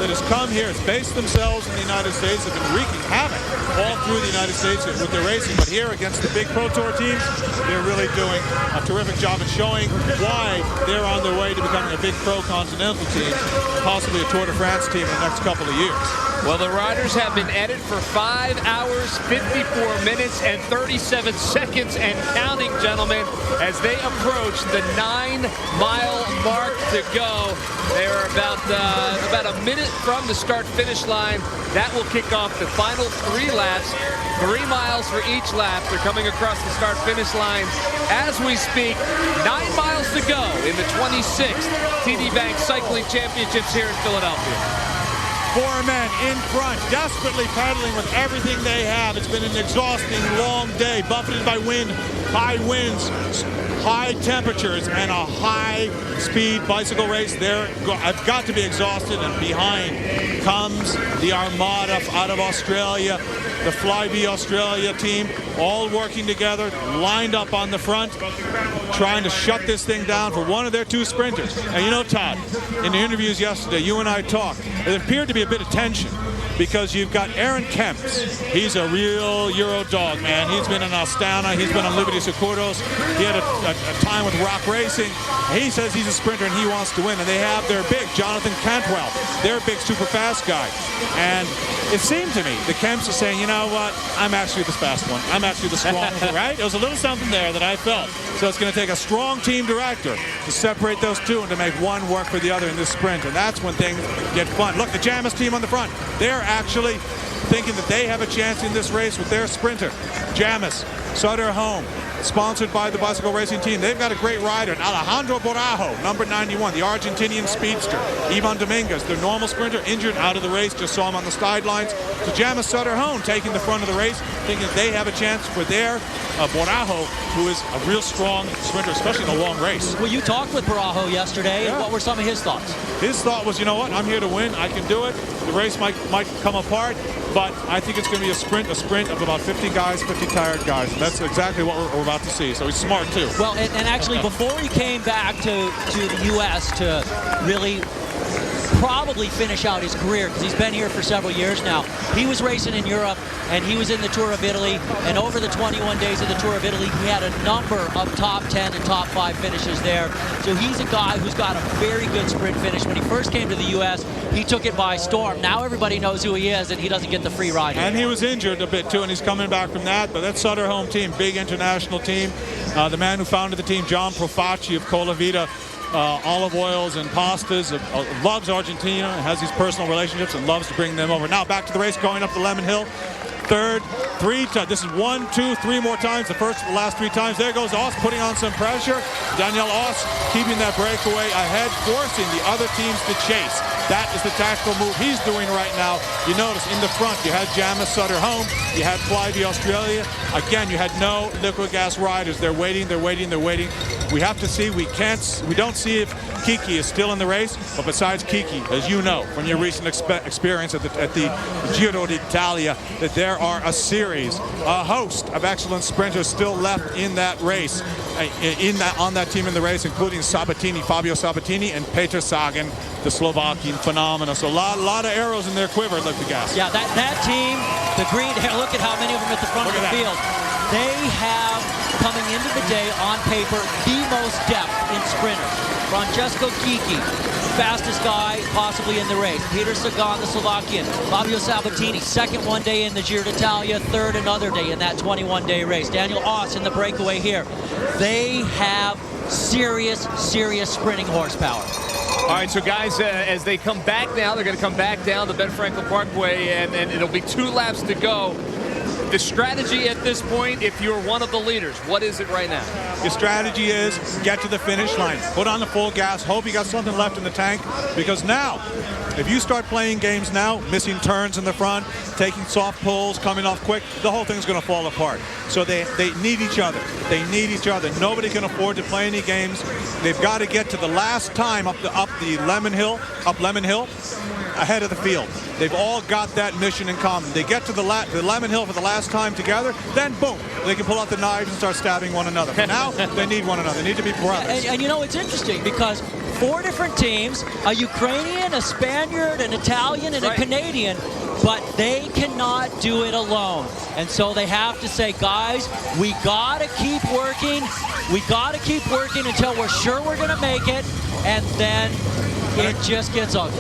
that has come here, has based themselves in the United States, have been wreaking havoc all through the United States with their racing. But here against the big Pro Tour teams, they're really doing a terrific job of showing why they're on their way to becoming a big pro continental team, possibly a Tour de France team in the next couple of years. Well, the riders have been at it for 5 hours, 54 minutes, and 37 seconds and counting, gentlemen, as they approach the 9-mile mark to go. They are about a minute from the start-finish line. That will kick off the final 3 laps, 3 miles for each lap. They're coming across the start-finish line as we speak. 9 miles to go in the 26th TD Bank Cycling Championships here in Philadelphia. 4 men in front, desperately pedaling with everything they have. It's been an exhausting, long day, buffeted by wind, high winds, high temperatures, and a high-speed bicycle race. I've got to be exhausted, and behind comes the Armada out of Australia, the Flybe Australia team, all working together, lined up on the front, trying to shut this thing down for one of their 2 sprinters. And you know, Todd, in the interviews yesterday, you and I talked, there appeared to be a bit of tension because you've got Aaron Kemp's. He's a real Euro dog, man. He's been in Astana. He's been on Liberty Securdos. He had a time with Rock Racing. He says he's a sprinter and he wants to win. And they have their big Jonathan Cantwell, their big super fast guy. And it seemed to me the Kemps are saying, you know what, I'm actually the fast one. I'm actually the strong one, right? There was a little something there that I felt. So it's going to take a strong team director to separate those 2 and to make one work for the other in this sprint. And that's when things get fun. Look, the Jamis team on the front. They're actually thinking that they have a chance in this race with their sprinter. Jamis, Sutter Home, sponsored by the bicycle racing team. They've got a great rider, Alejandro Borajo, number 91, the Argentinian speedster. Ivan Dominguez, their normal sprinter, injured, out of the race, just saw him on the sidelines. So Jamis Sutter Home taking the front of the race, thinking they have a chance for their Borajo, who is a real strong sprinter, especially in a long race. Well, you talked with Borajo yesterday. Yeah. What were some of his thoughts? His thought was, you know what, I'm here to win. I can do it. The race might come apart, but I think it's going to be a sprint of about 50 guys, 50 tired guys. And that's exactly what we're about to see. So he's smart, too. Well, and actually, before he came back to the U.S. to really probably finish out his career because he's been here for several years now. He was racing in Europe, and he was in the Tour of Italy, and over the 21 days of the Tour of Italy, he had a number of top 10 and top 5 finishes there. So he's a guy who's got a very good sprint finish. When he first came to the U.S., he took it by storm. Now everybody knows who he is, and he doesn't get the free ride. And he was injured a bit, too, and he's coming back from that. But that Sutter Home team, big international team. The man who founded the team, John Profacci of Colavita, olive oils and pastas, loves Argentina, has these personal relationships and loves to bring them over. Now back to the race, going up the Lemon Hill. Third, this is 1, 2, 3 more times. The last 3 times. There goes Oss putting on some pressure. Daniel Oss keeping that breakaway ahead, forcing the other teams to chase. That is the tactical move he's doing right now. You notice in the front, you had Jamis Sutter Home, you had Fly the Australia. Again, you had no liquid gas riders. They're waiting, they're waiting, they're waiting. We have to see. We don't see if Kiki is still in the race. But besides Kiki, as you know from your recent experience at the Giro d'Italia, that there are a host of excellent sprinters still left in that race, on that team in the race, including Fabio Sabatini, and Peter Sagan, the Slovakian phenomenon. So a lot of arrows in their quiver, look the gas. Yeah, that team, the green, look at how many of them at the front of the field. They have, coming into the day, on paper, the most depth in sprinters. Francesco Kiki, fastest guy possibly in the race. Peter Sagan, the Slovakian. Fabio Sabatini, second one day in the Giro d'Italia, third another day in that 21-day race. Daniel Oss in the breakaway here. They have serious sprinting horsepower. All right, so guys, as they come back now, they're going to come back down the Ben Franklin Parkway, and it'll be 2 laps to go. The strategy at this point, if you're one of the leaders, what is it right now? Your strategy is get to the finish line, put on the full gas, hope you got something left in the tank, because now, if you start playing games now, missing turns in the front, taking soft pulls, coming off quick, the whole thing's going to fall apart. So they need each other. They need each other. Nobody can afford to play any games. They've got to get to the last time up Lemon Hill, ahead of the field. They've all got that mission in common. They get to the Lemon Hill for the last time together, then boom, they can pull out the knives and start stabbing one another. But now they need one another. They need to be brothers. And you know, it's interesting because 4 different teams, a Ukrainian, a Spaniard, an Italian, and a Canadian, but they cannot do it alone. And so they have to say, guys, we got to keep working. We got to keep working until we're sure we're going to make it. And then it just gets ugly.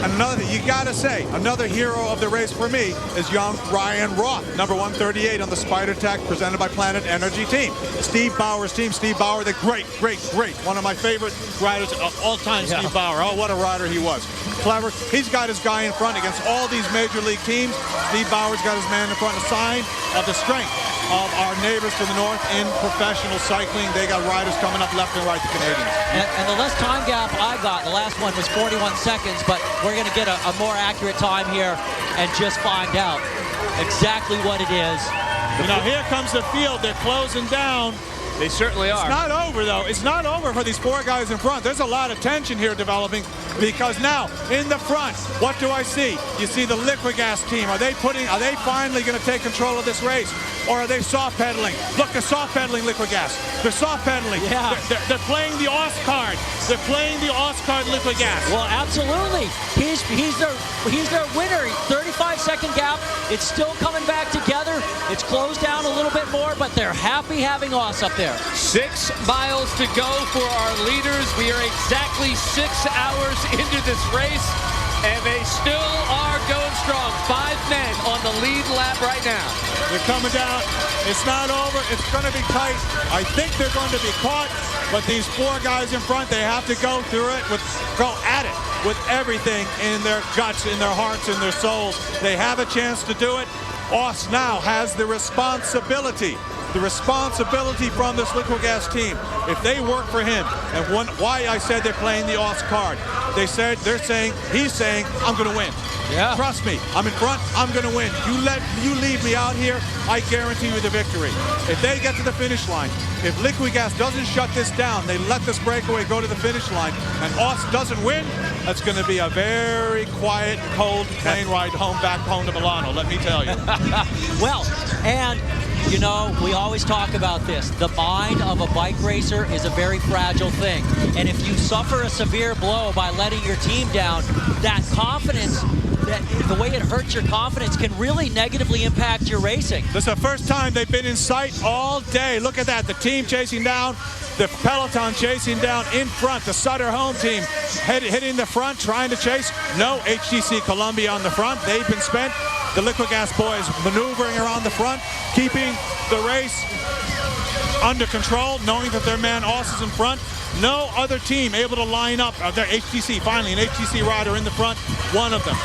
You got to say, another hero of the race for me is young Ryan Roth, number 138 on the Spider Tech presented by Planet Energy team. Steve Bauer's team. Steve Bauer, the great. One of my favorite riders of all time, Steve Bauer. Oh, what a rider he was. Clever. He's got his guy in front against all these major league teams. Steve Bauer's got his man in front, a sign of the strength of our neighbors to the north in professional cycling. They got riders coming up left and right, the Canadians. And the less time gap I got, the last one was 41 seconds, but we're going to get a more accurate time here and just find out exactly what it is. Now here comes the field. They're closing down. They certainly are. It's not over, though. It's not over for these 4 guys in front. There's a lot of tension here developing because now, in the front, what do I see? You see the liquid gas team. Are they finally going to take control of this race? Or are they soft pedaling? Look, they're soft pedaling liquid gas. They're soft pedaling. Yeah. They're playing the Oss card. They're playing the Oss card liquid gas. Well, absolutely. He's their winner. 35-second gap. It's still coming back together. It's closed down a little bit more, but they're happy having Oss up there. 6 miles to go for our leaders. We are exactly 6 hours into this race, and they still are going strong. 5 men on the lead lap right now. They're coming down. It's not over. It's going to be tight. I think they're going to be caught, but these 4 guys in front, they have to go through it, go at it with everything in their guts, in their hearts, in their souls. They have a chance to do it. Oss now has the responsibility from this liquid gas team. If they work for him, and why I said they're playing the Oss card, he's saying, I'm going to win. Yeah. Trust me, I'm in front, I'm going to win. You leave me out here, I guarantee you the victory. If they get to the finish line, if liquid gas doesn't shut this down, they let this breakaway go to the finish line, and Oss doesn't win, that's going to be a very quiet, cold plane ride back home to Milano, let me tell you. Well, and You know, we always talk about this. The mind of a bike racer is a very fragile thing. And if you suffer a severe blow by letting your team down, that confidence, the way it hurts your confidence can really negatively impact your racing. This is the first time they've been in sight all day. Look at that. The team chasing down, the peloton chasing down in front. The Sutter home team hitting the front, trying to chase. No HTC Columbia on the front. They've been spent. The Liquid Gas boys maneuvering around the front, keeping the race under control, knowing that their man Oss is in front. No other team able to line up. Their HTC, finally, an HTC rider in the front, one of them.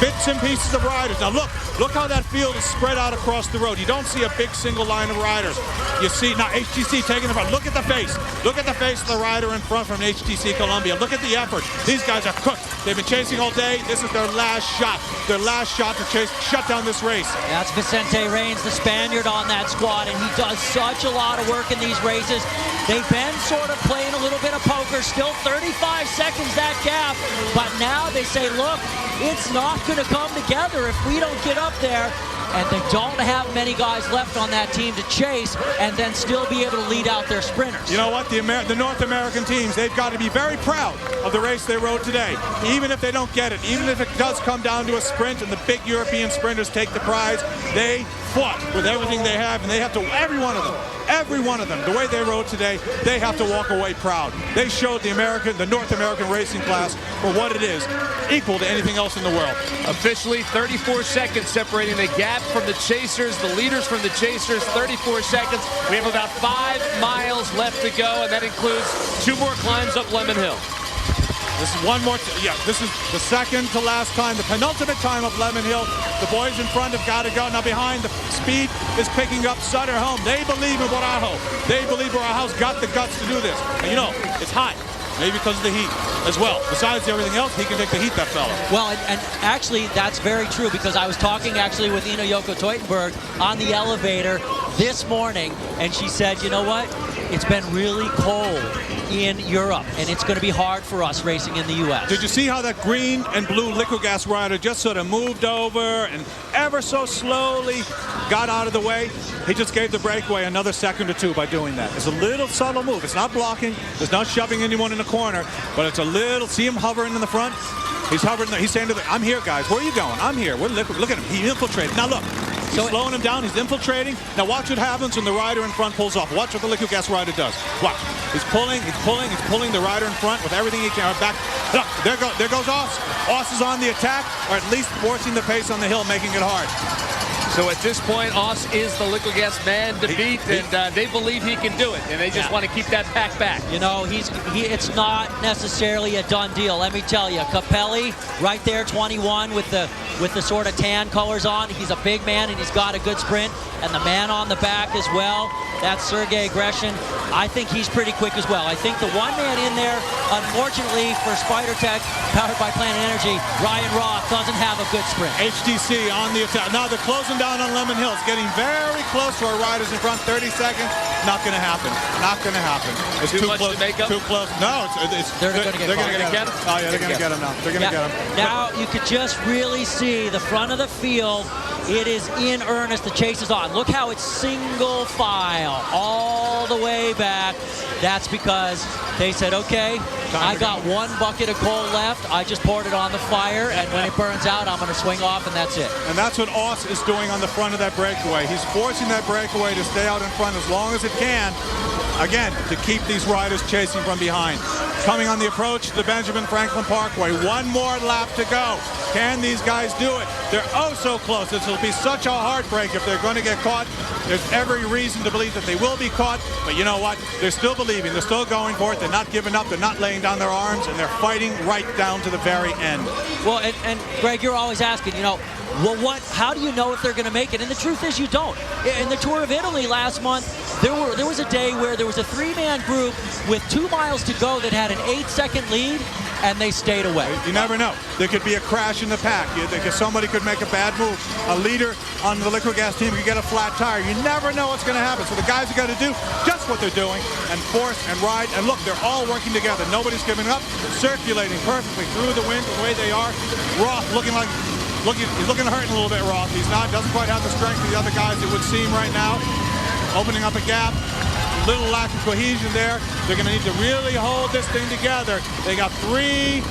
Bits and pieces of riders. Now look how that field is spread out across the road. You don't see a big single line of riders. You see now HTC taking the front. Look at the face. Look at the face of the rider in front from HTC Columbia. Look at the effort. These guys are cooked. They've been chasing all day. This is their last shot. Their last shot to shut down this race. That's Vicente Reigns, the Spaniard on that squad, and he does such a lot of work in these races. They've been sort of playing a little bit of poker. Still 35 seconds that gap, but now they say, look, it's not going to come together if we don't get up there. And they don't have many guys left on that team to chase and then still be able to lead out their sprinters. You know what? The North American teams, they've got to be very proud of the race they rode today. Even if they don't get it, even if it does come down to a sprint and the big European sprinters take the prize, they fought with everything they have, and they have to, every one of them, the way they rode today, they have to walk away proud. They showed the North American racing class for what it is, equal to anything else in the world. Officially 34 seconds separating the gap from the chasers, the leaders from the chasers, 34 seconds. We have about 5 miles left to go, and that includes 2 more climbs up Lemon Hill. This is one more, this is the second to last time, the penultimate time of Lemon Hill. The boys in front have got to go. Now behind, the speed is picking up Sutter home. They believe in Barajo. They believe Barajo's got the guts to do this. And you know, it's hot. Maybe because of the heat as well. Besides everything else, he can take the heat, that fella. Well, and actually, that's very true, because I was talking actually with Ina Yoko Teutenberg on the elevator this morning, and she said, you know what? It's been really cold in Europe, and it's going to be hard for us racing in the U.S. Did you see how that green and blue Liquid Gas rider just sort of moved over and ever so slowly got out of the way? He just gave the breakaway another second or 2 by doing that. It's a little subtle move. It's not blocking. It's not shoving anyone in the corner, but it's a little, see him hovering in the front? He's hovering, he's saying to them, I'm here, guys. Where are you going? I'm here. We're Liquid. Look at him. He infiltrated. Now look. He's slowing him down. He's infiltrating. Now watch what happens when the rider in front pulls off. Watch what the Liquid Gas rider does. Watch. He's pulling the rider in front with everything he can. Back. Look, there goes Oss. Oss is on the attack, or at least forcing the pace on the hill, making it hard. So at this point, Oss is the Liquid Gas man to beat, and they believe he can do it, and they just want to keep that pack back. You know, it's not necessarily a done deal. Let me tell you, Capelli right there, 21 with the sort of tan colors on. He's a big man, and he's got a good sprint. And the man on the back as well, that's Sergei Gresham. I think he's pretty quick as well. I think the one man in there, unfortunately for Spider Tech, powered by Planet Energy, Ryan Roth, doesn't have a good sprint. HTC on the attack. Now they're closing down on Lemon Hill. It's getting very close to our riders in front. 30 seconds. Not going to happen. Not going to happen. It's too much close. To make up? Too close. No, they're going to get him. Oh yeah, they're going to get him now. They're going to get him. Now you could just really see the front of the field. It is in earnest. The chase is on. Look how it's single file all the way back. That's because they said, okay, I got 1 bucket of coal left. I just poured it on the fire, and when it burns out, I'm going to swing off, and that's it. And that's what Oss is doing on the front of that breakaway. He's forcing that breakaway to stay out in front as long as it can, again, to keep these riders chasing from behind. Coming on the approach to the Benjamin Franklin Parkway. 1 more lap to go. Can these guys do it? They're oh so close. This will be such a heartbreak if they're going to get caught. There's every reason to believe that they will be caught, but you know what? They're still believing. They're still going for it. They're not giving up. They're not laying down their arms, and they're fighting right down to the very end. Well, and Greg, you're always asking, you know, well, how do you know if they're going to make it? And the truth is you don't. In the Tour of Italy last month, there was a day where there was a 3-man group with 2 miles to go that had an 8-second lead, and they stayed away. You never know. There could be a crash in the pack. Somebody could make a bad move. A leader on the Liquid Gas team could get a flat tire. You never know what's going to happen. So the guys have got to do just what they're doing and force and ride. And look, they're all working together. Nobody's giving up. Circulating perfectly through the wind the way they are. Roth looking like He's looking hurting a little bit, Roth. Doesn't quite have the strength of the other guys, it would seem right now. Opening up a gap. Little lack of cohesion there. They're going to need to really hold this thing together. They got 3.5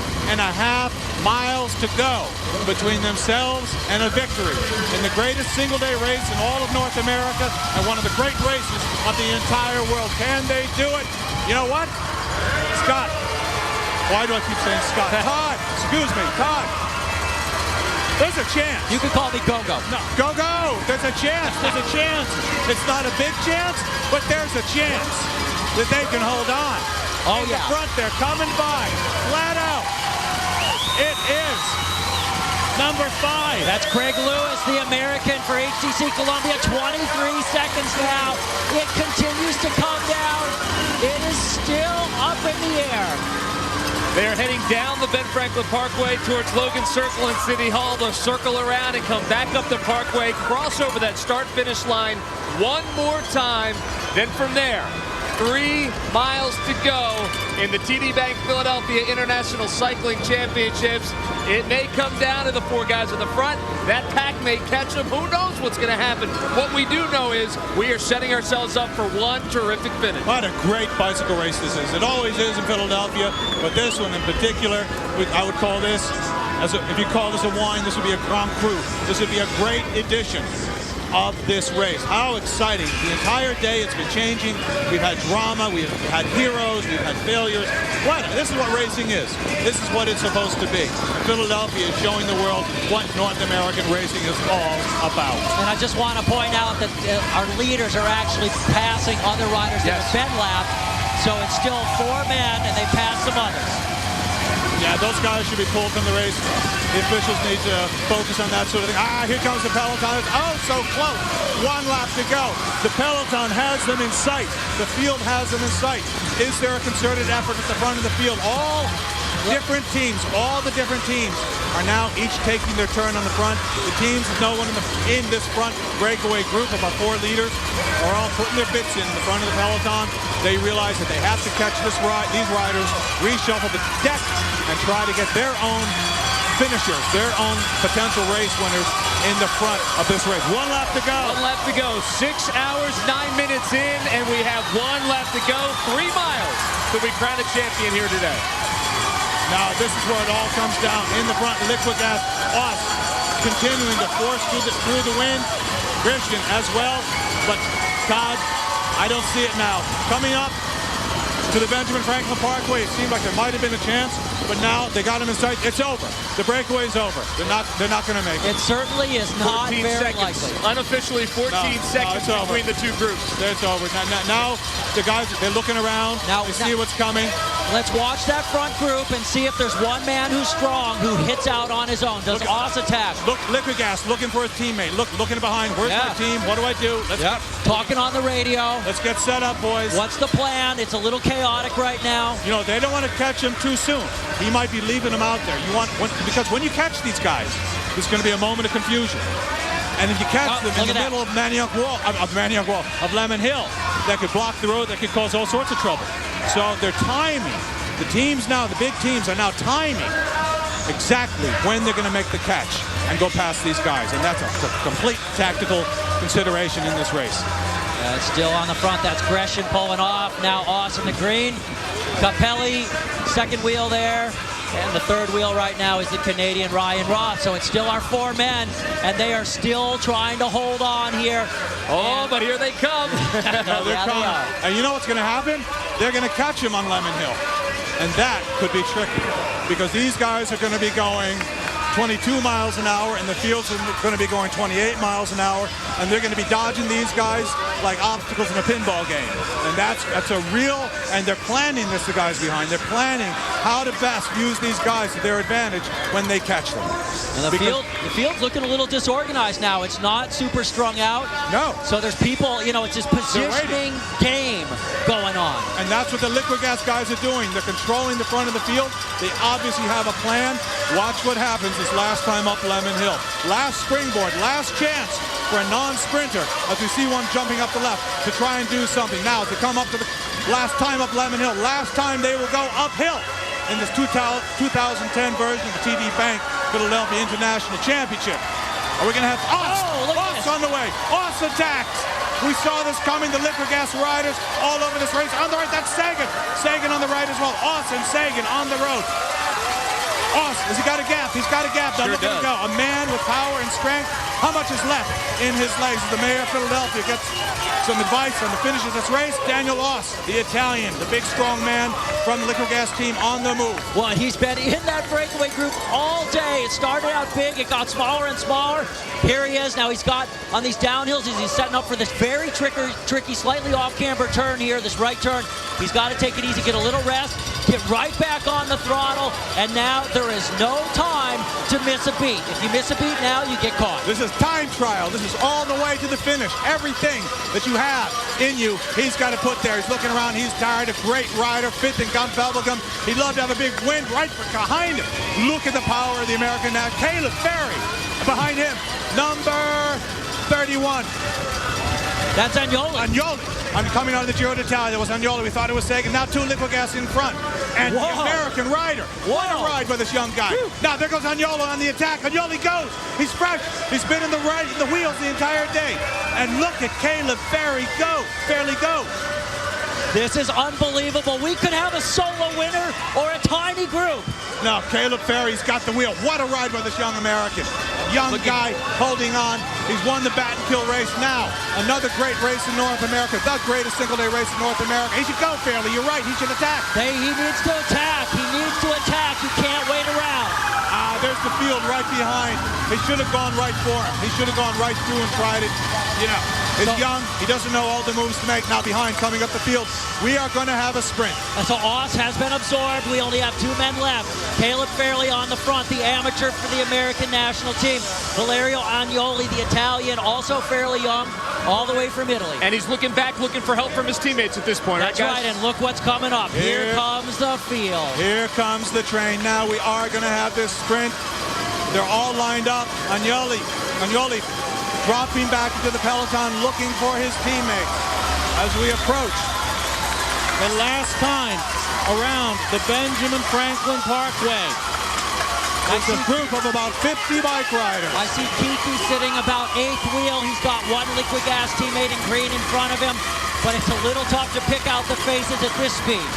miles to go between themselves and a victory in the greatest single-day race in all of North America and one of the great races of the entire world. Can they do it? You know what? Scott. Why do I keep saying Scott? Todd. Excuse me, Todd. There's a chance. You can call me Go-Go. No, Go-Go. There's a chance. There's a chance. It's not a big chance, but there's a chance that they can hold on. Oh, in the front, they're coming by. Flat out. It is number 5. That's Craig Lewis, the American for HTC Columbia. 23 seconds now. It continues to come down. It is still up in the air. They are heading down the Ben Franklin Parkway towards Logan Circle and City Hall. They'll circle around and come back up the Parkway, cross over that start-finish line one more time. Then from there, 3 miles to go in the TD Bank Philadelphia International Cycling Championships. It may come down to the 4 guys in the front. That pack may catch them. Who knows what's going to happen? What we do know is we are setting ourselves up for one terrific finish. What a great bicycle race this is. It always is in Philadelphia, but this one in particular, I would call this, if you call this a wine, this would be a Grand Cru. This would be a great addition of this race. How exciting. The entire day it's been changing. We've had drama, we've had heroes, we've had failures. This is what racing is. This is what it's supposed to be. Philadelphia is showing the world what North American racing is all about. And I just want to point out that our leaders are actually passing other riders that have been lapped. So it's still 4 men and they pass some others. Yeah, those guys should be pulled from the race. The officials need to focus on that sort of thing. Here comes the peloton. Oh, so close. 1 lap to go. The peloton has them in sight. The field has them in sight. Is there a concerted effort at the front of the field? All different teams are now each taking their turn on the front. The teams with no one in this front breakaway group of our 4 leaders are all putting their bits in the front of the peloton. They realize that they have to catch these riders, reshuffle the deck, and try to get their own finishers, their own potential race winners in the front of this race. 1 lap to go. 1 lap to go. 6 hours, 9 minutes in, and we have 1 lap to go. 3 miles till we crown a champion here today. Now, this is where it all comes down. In the front, Liquid Gas, us continuing to force through the wind. Christian as well. But, Todd, I don't see it now. Coming up to the Benjamin Franklin Parkway, it seemed like there might have been a chance, but now they got him in sight. It's over. The breakaway's over. They're not going to make it. It certainly is not very likely. Unofficially, 14 seconds between the 2 groups. It's over. Now the guys, they're looking around. They see what's coming. Let's watch that front group and see if there's one man who's strong who hits out on his own. Does Oss attack? Look, Liquid Gas looking for a teammate. Looking behind. Where's my team? What do I do? Talking on the radio. Let's get set up, boys. What's the plan? It's a little chaotic right now. You know, they don't want to catch him too soon. He might be leaving them out there. Because when you catch these guys, there's going to be a moment of confusion. And if you catch them in the middle of Lemon Hill, that could block the road, that could cause all sorts of trouble. So they're timing. The teams now, the big teams are now timing exactly when they're going to make the catch and go past these guys. And that's a complete tactical consideration in this race. It's still on the front. That's Gresham pulling off. Now Oss in the green. Capelli, second wheel there. And the third wheel right now is the Canadian Ryan Roth. So it's still our 4 men, and they are still trying to hold on here. But here they come. They're coming. And you know what's going to happen? They're going to catch him on Lemon Hill. And that could be tricky, because these guys are going to be going 22 miles an hour, and the fields are going to be going 28 miles an hour, and they're going to be dodging these guys like obstacles in a pinball game. And that's a real, and they're planning this, the guys behind. They're planning how to best use these guys to their advantage when they catch them. And the field's looking a little disorganized now. It's not super strung out. No. So there's people, it's this positioning game going on. And that's what the Liquid Gas guys are doing. They're controlling the front of the field. They obviously have a plan. Watch what happens this last time up Lemon Hill. Last springboard, last chance for a non-sprinter, as we see one jumping up the left to try and do something. Now to come up to the last time up Lemon Hill. Last time they will go uphill in this 2010 version of the TD Bank Philadelphia International Championship. Are we going to have Oss on the way? Oss attacks. We saw this coming. The liquid gas riders all over this race. On the right, that's Sagan. Sagan on the right as well. Oss and Sagan on the road. Oss, has he got a gap? He's got a gap. Now look at him go. A man with power and strength. How much is left in his legs? The mayor of Philadelphia gets some advice on the finish of this race. Daniel Oss, the Italian, the big strong man from the liquid gas team, on the move. Well, he's been in that breakaway group all day. It started out big. It got smaller and smaller. Here he is. Now he's got on these downhills. He's setting up for this very tricky, slightly off-camber turn here, this right turn. He's got to take it easy, get a little rest, get right back on the throttle, and now there is no time to miss a beat. If you miss a beat now, you get caught. This is time trial. This is all the way to the finish. Everything that you have in you, he's got to put there. He's looking around. He's tired. A great rider, fit and gum bubblegum. He'd love to have a big wind right behind him. Look at the power of the American now. Caleb Ferry behind him. Number 31. That's Agnoli. I'm coming out of the Giro d'Italia. It was Agnoli. We thought it was Sagan. Now two liquid gas in front. And the American rider. What a ride by this young guy. Now there goes Agnoli on the attack. Agnoli goes. He's fresh. He's been in the wheels the entire day. And look at Caleb Ferry go. Fairly go. This is unbelievable. We could have a solo winner or a tiny group. Now Caleb Ferry's got the wheel. What a ride by this young American. Young guy holding on. He's won the bat and kill race. Now another great race in North America. The greatest single day race in North America. He should go fairly. You're right. He should attack. He needs to attack. He needs to attack. You can't wait around. There's the field right behind. He should have gone right for him. He should have gone right through and tried it. You know, he's young. He doesn't know all the moves to make. Now behind, coming up the field, we are going to have a sprint. So Oss has been absorbed. We only have two men left. Caleb Fairley on the front, the amateur for the American national team. Valerio Agnoli, the Italian, also fairly young, all the way from Italy. And he's looking back, looking for help from his teammates at this point. That's right, and look what's coming up. Here comes the field. Here comes the train. Now we are going to have this sprint. They're all lined up. Agnoli dropping back into the peloton, looking for his teammates as we approach the last time around the Benjamin Franklin Parkway. It's a group of about 50 bike riders. I see Kiki sitting about 8th wheel. He's got one liquid gas teammate in green in front of him, but it's a little tough to pick out the faces at this speed.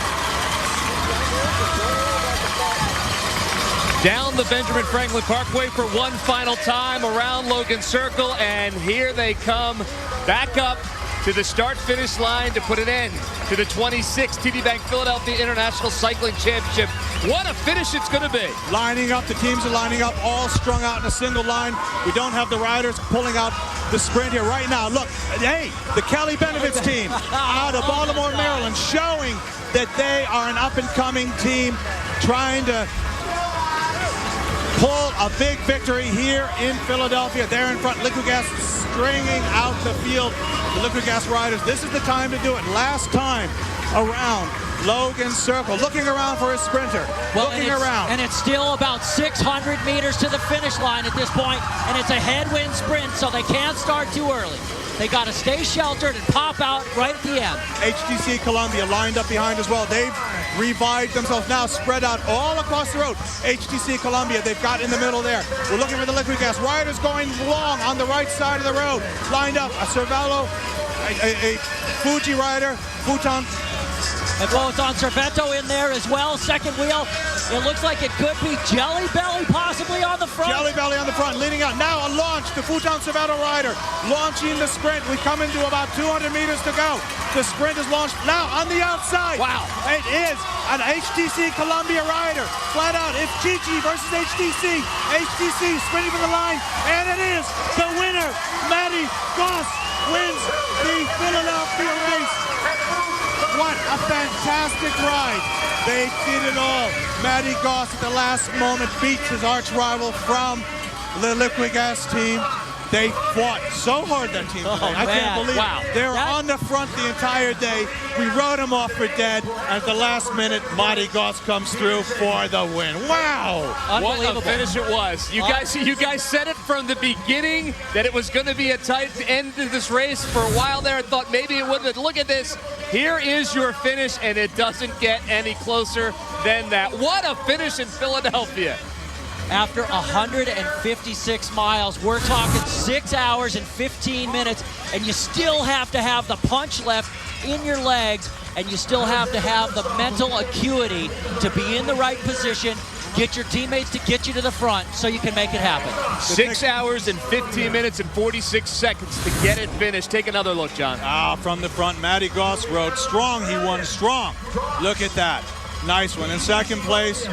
Down the Benjamin Franklin Parkway for one final time around Logan Circle, and here they come back up to the start-finish line to put an end to the 26th TD Bank Philadelphia International Cycling Championship. What a finish it's going to be. Lining up, the teams are lining up, all strung out in a single line. We don't have the riders pulling out the sprint here right now. Look, hey, the Kelly Benevitz team out of Baltimore, Maryland, showing that they are an up-and-coming team trying to pull a big victory here in Philadelphia. They're in front. Liquid gas stringing out the field. The liquid gas riders, this is the time to do it. Last time around Logan Circle, looking around for his sprinter. Looking around. And it's still about 600 meters to the finish line at this point, and it's a headwind sprint, so they can't start too early. They got to stay sheltered and pop out right at the end. HTC Columbia lined up behind as well. They've revived themselves now, spread out all across the road. HTC Columbia, they've got in the middle there. We're looking for the liquid gas. Riders going long on the right side of the road. Lined up, a Cervelo, a Fuji rider, Futon. And Futon Cerveto in there as well. Second wheel, it looks like it could be Jelly Belly possibly on the front. Jelly Belly on the front, leading out. Now a launch, the Futon Cerveto rider launching the sprint. We come into about 200 meters to go. The sprint is launched now on the outside. Wow. It is an HTC Columbia rider. Flat out, it's Gigi versus HTC. HTC sprinting for the line, and it is the winner. Matty Goss wins the Philadelphia race. What a fantastic ride. They did it all. Matty Goss at the last moment beats his arch rival from the liquid gas team. They fought so hard, that team today. I can't believe it. They were on the front the entire day. We wrote them off for dead. At the last minute, Matty Goss comes through for the win. Wow! What a finish it was. You guys said it from the beginning that it was going to be a tight end to this race. For a while there, I thought maybe it wouldn't. Look at this. Here is your finish, and it doesn't get any closer than that. What a finish in Philadelphia. after 156 miles. We're talking 6 hours and 15 minutes, and you still have to have the punch left in your legs, and you still have to have the mental acuity to be in the right position, get your teammates to get you to the front so you can make it happen. 6 hours and 15 minutes and 46 seconds to get it finished. Take another look, John. From the front, Matty Goss rode strong. He won strong. Look at that. Nice one. In second place,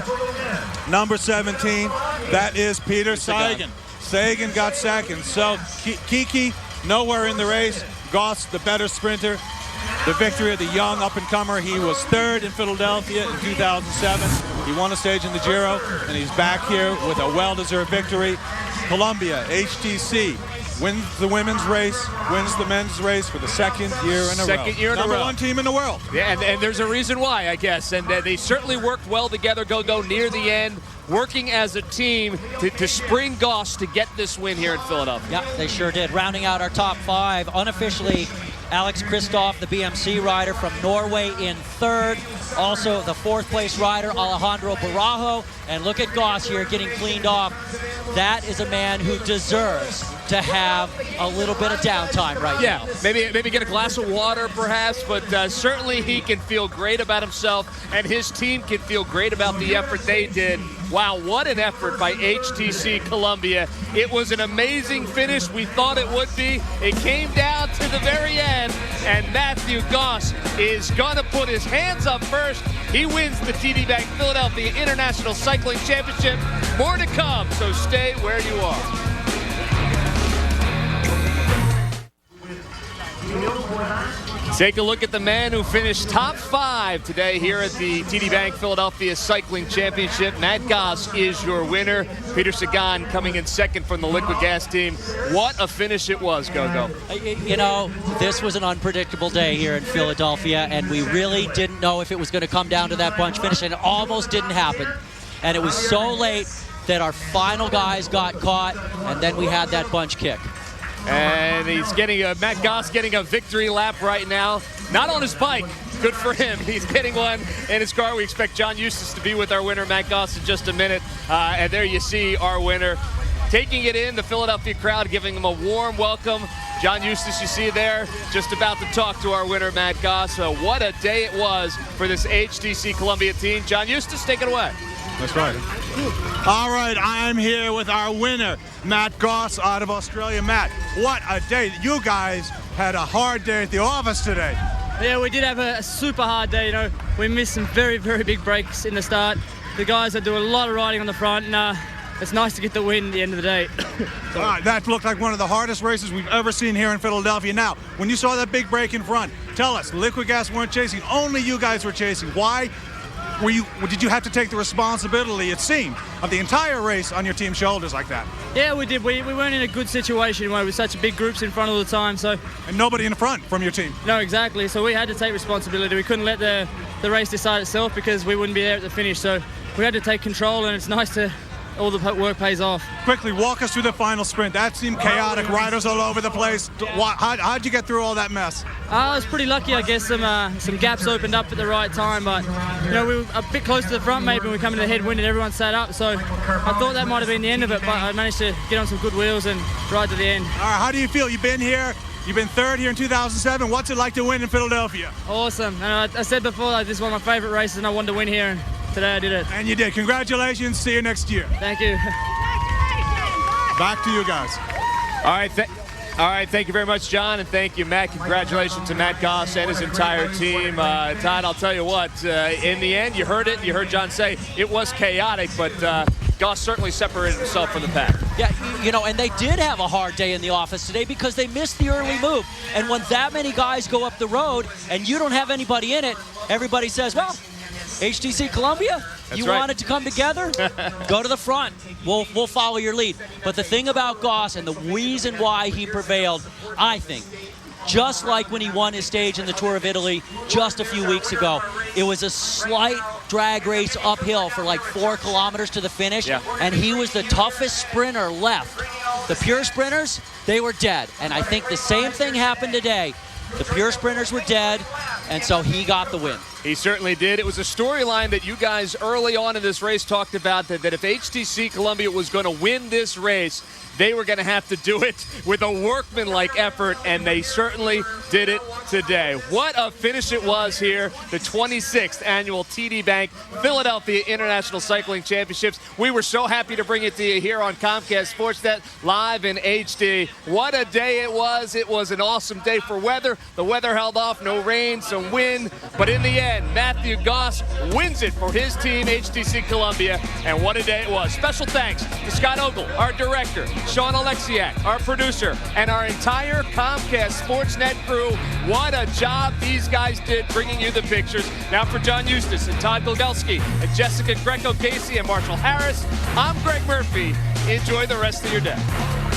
number 17, that is Peter Sagan. Sagan got second. So Kiki, nowhere in the race. Goss, the better sprinter. The victory of the young up-and-comer. He was third in Philadelphia in 2007. He won a stage in the Giro, and he's back here with a well-deserved victory. Columbia, HTC, wins the women's race, wins the men's race for the second year in a row. Second year in a row. Number one team in the world. Yeah, and there's a reason why, I guess. And they certainly worked well together, go near the end, working as a team to spring Goss to get this win here in Philadelphia. Yeah, they sure did. Rounding out our top five, unofficially, Alex Kristoff, the BMC rider from Norway, in third. Also, the fourth place rider, Alejandro Barajo. And look at Goss here getting cleaned off. That is a man who deserves to have a little bit of downtime right now. Maybe get a glass of water perhaps, but certainly he can feel great about himself, and his team can feel great about the effort they did. Wow, what an effort by HTC Columbia. It was an amazing finish. We thought it would be. It came down to the very end, and Matthew Goss is going to put his hands up first. He wins the TD Bank Philadelphia International Cycling Championship. More to come, so stay where you are. Take a look at the man who finished top 5 today here at the TD Bank Philadelphia Cycling Championship. Matt Goss is your winner. Peter Sagan coming in second from the Liquid Gas team. What a finish it was, Go-Go. You know, this was an unpredictable day here in Philadelphia, and we really didn't know if it was going to come down to that bunch finish, and it almost didn't happen. And it was so late that our final guys got caught, and then we had that bunch kick. And he's getting Matt Goss getting a victory lap right now. Not on his bike. Good for him. He's getting one in his car. We expect John Eustace to be with our winner, Matt Goss, in just a minute. And there you see our winner. Taking it in, the Philadelphia crowd giving him a warm welcome. John Eustace, you see there, just about to talk to our winner, Matt Goss. So what a day it was for this HTC Columbia team. John Eustace, take it away. That's right. All right, I'm here with our winner, Matt Goss out of Australia. Matt, what a day. You guys had a hard day at the office today. Yeah, we did have a super hard day. You know, we missed some very, very big breaks in the start. The guys that do a lot of riding on the front, and it's nice to get the win at the end of the day. That looked like one of the hardest races we've ever seen here in Philadelphia. Now, when you saw that big break in front, tell us, Liquid Gas weren't chasing, only you guys were chasing. Why? Did you have to take the responsibility, it seemed, of the entire race on your team's shoulders like that? Yeah, we did. We weren't in a good situation where with such big groups in front all the time. And nobody in front from your team. No, exactly. So we had to take responsibility. We couldn't let the race decide itself because we wouldn't be there at the finish. So we had to take control, and it's nice to all the work pays off. Quickly, walk us through the final sprint. That seemed chaotic, riders all over the place. How'd you get through all that mess? I was pretty lucky, I guess. Some gaps opened up at the right time, but you know, we were a bit close to the front maybe when we come into the headwind and everyone sat up, so I thought that might have been the end of it, but I managed to get on some good wheels and ride to the end. All right, how do you feel? You've been here, you've been third here in 2007. What's it like to win in Philadelphia? Awesome. And I said before, this is one of my favorite races and I wanted to win here, and today I did it. And you did. Congratulations. See you next year. Thank you. Back to you guys. All right, thank you very much, John, and thank you, Matt. Congratulations to Matt Goss and his entire team. Todd, I'll tell you what, in the end, you heard it. You heard John say it was chaotic, but Goss certainly separated himself from the pack. Yeah, you know, and they did have a hard day in the office today because they missed the early move. And when that many guys go up the road and you don't have anybody in it, everybody says, well, HTC Columbia, That's you right. wanted to come together? Go to the front. We'll follow your lead. But the thing about Goss and the reason why he prevailed, I think, just like when he won his stage in the Tour of Italy just a few weeks ago, it was a slight drag race uphill for like 4 kilometers to the finish, and he was the toughest sprinter left. The pure sprinters, they were dead. And I think the same thing happened today. The pure sprinters were dead, and so he got the win. He certainly did. It was a storyline that you guys early on in this race talked about, that if HTC Columbia was going to win this race, they were going to have to do it with a workmanlike effort, and they certainly did it today. What a finish it was here, the 26th annual TD Bank Philadelphia International Cycling Championships. We were so happy to bring it to you here on Comcast Sportsnet live in HD. What a day it was. It was an awesome day for weather. The weather held off, no rain, some wind, but in the end, Matthew Goss wins it for his team, HTC Columbia, and what a day it was. Special thanks to Scott Ogle, our director, Sean Alexiak, our producer, and our entire Comcast Sportsnet crew. What a job these guys did bringing you the pictures. Now for John Eustace and Todd Golgelski and Jessica Greco-Casey and Marshall Harris, I'm Greg Murphy. Enjoy the rest of your day.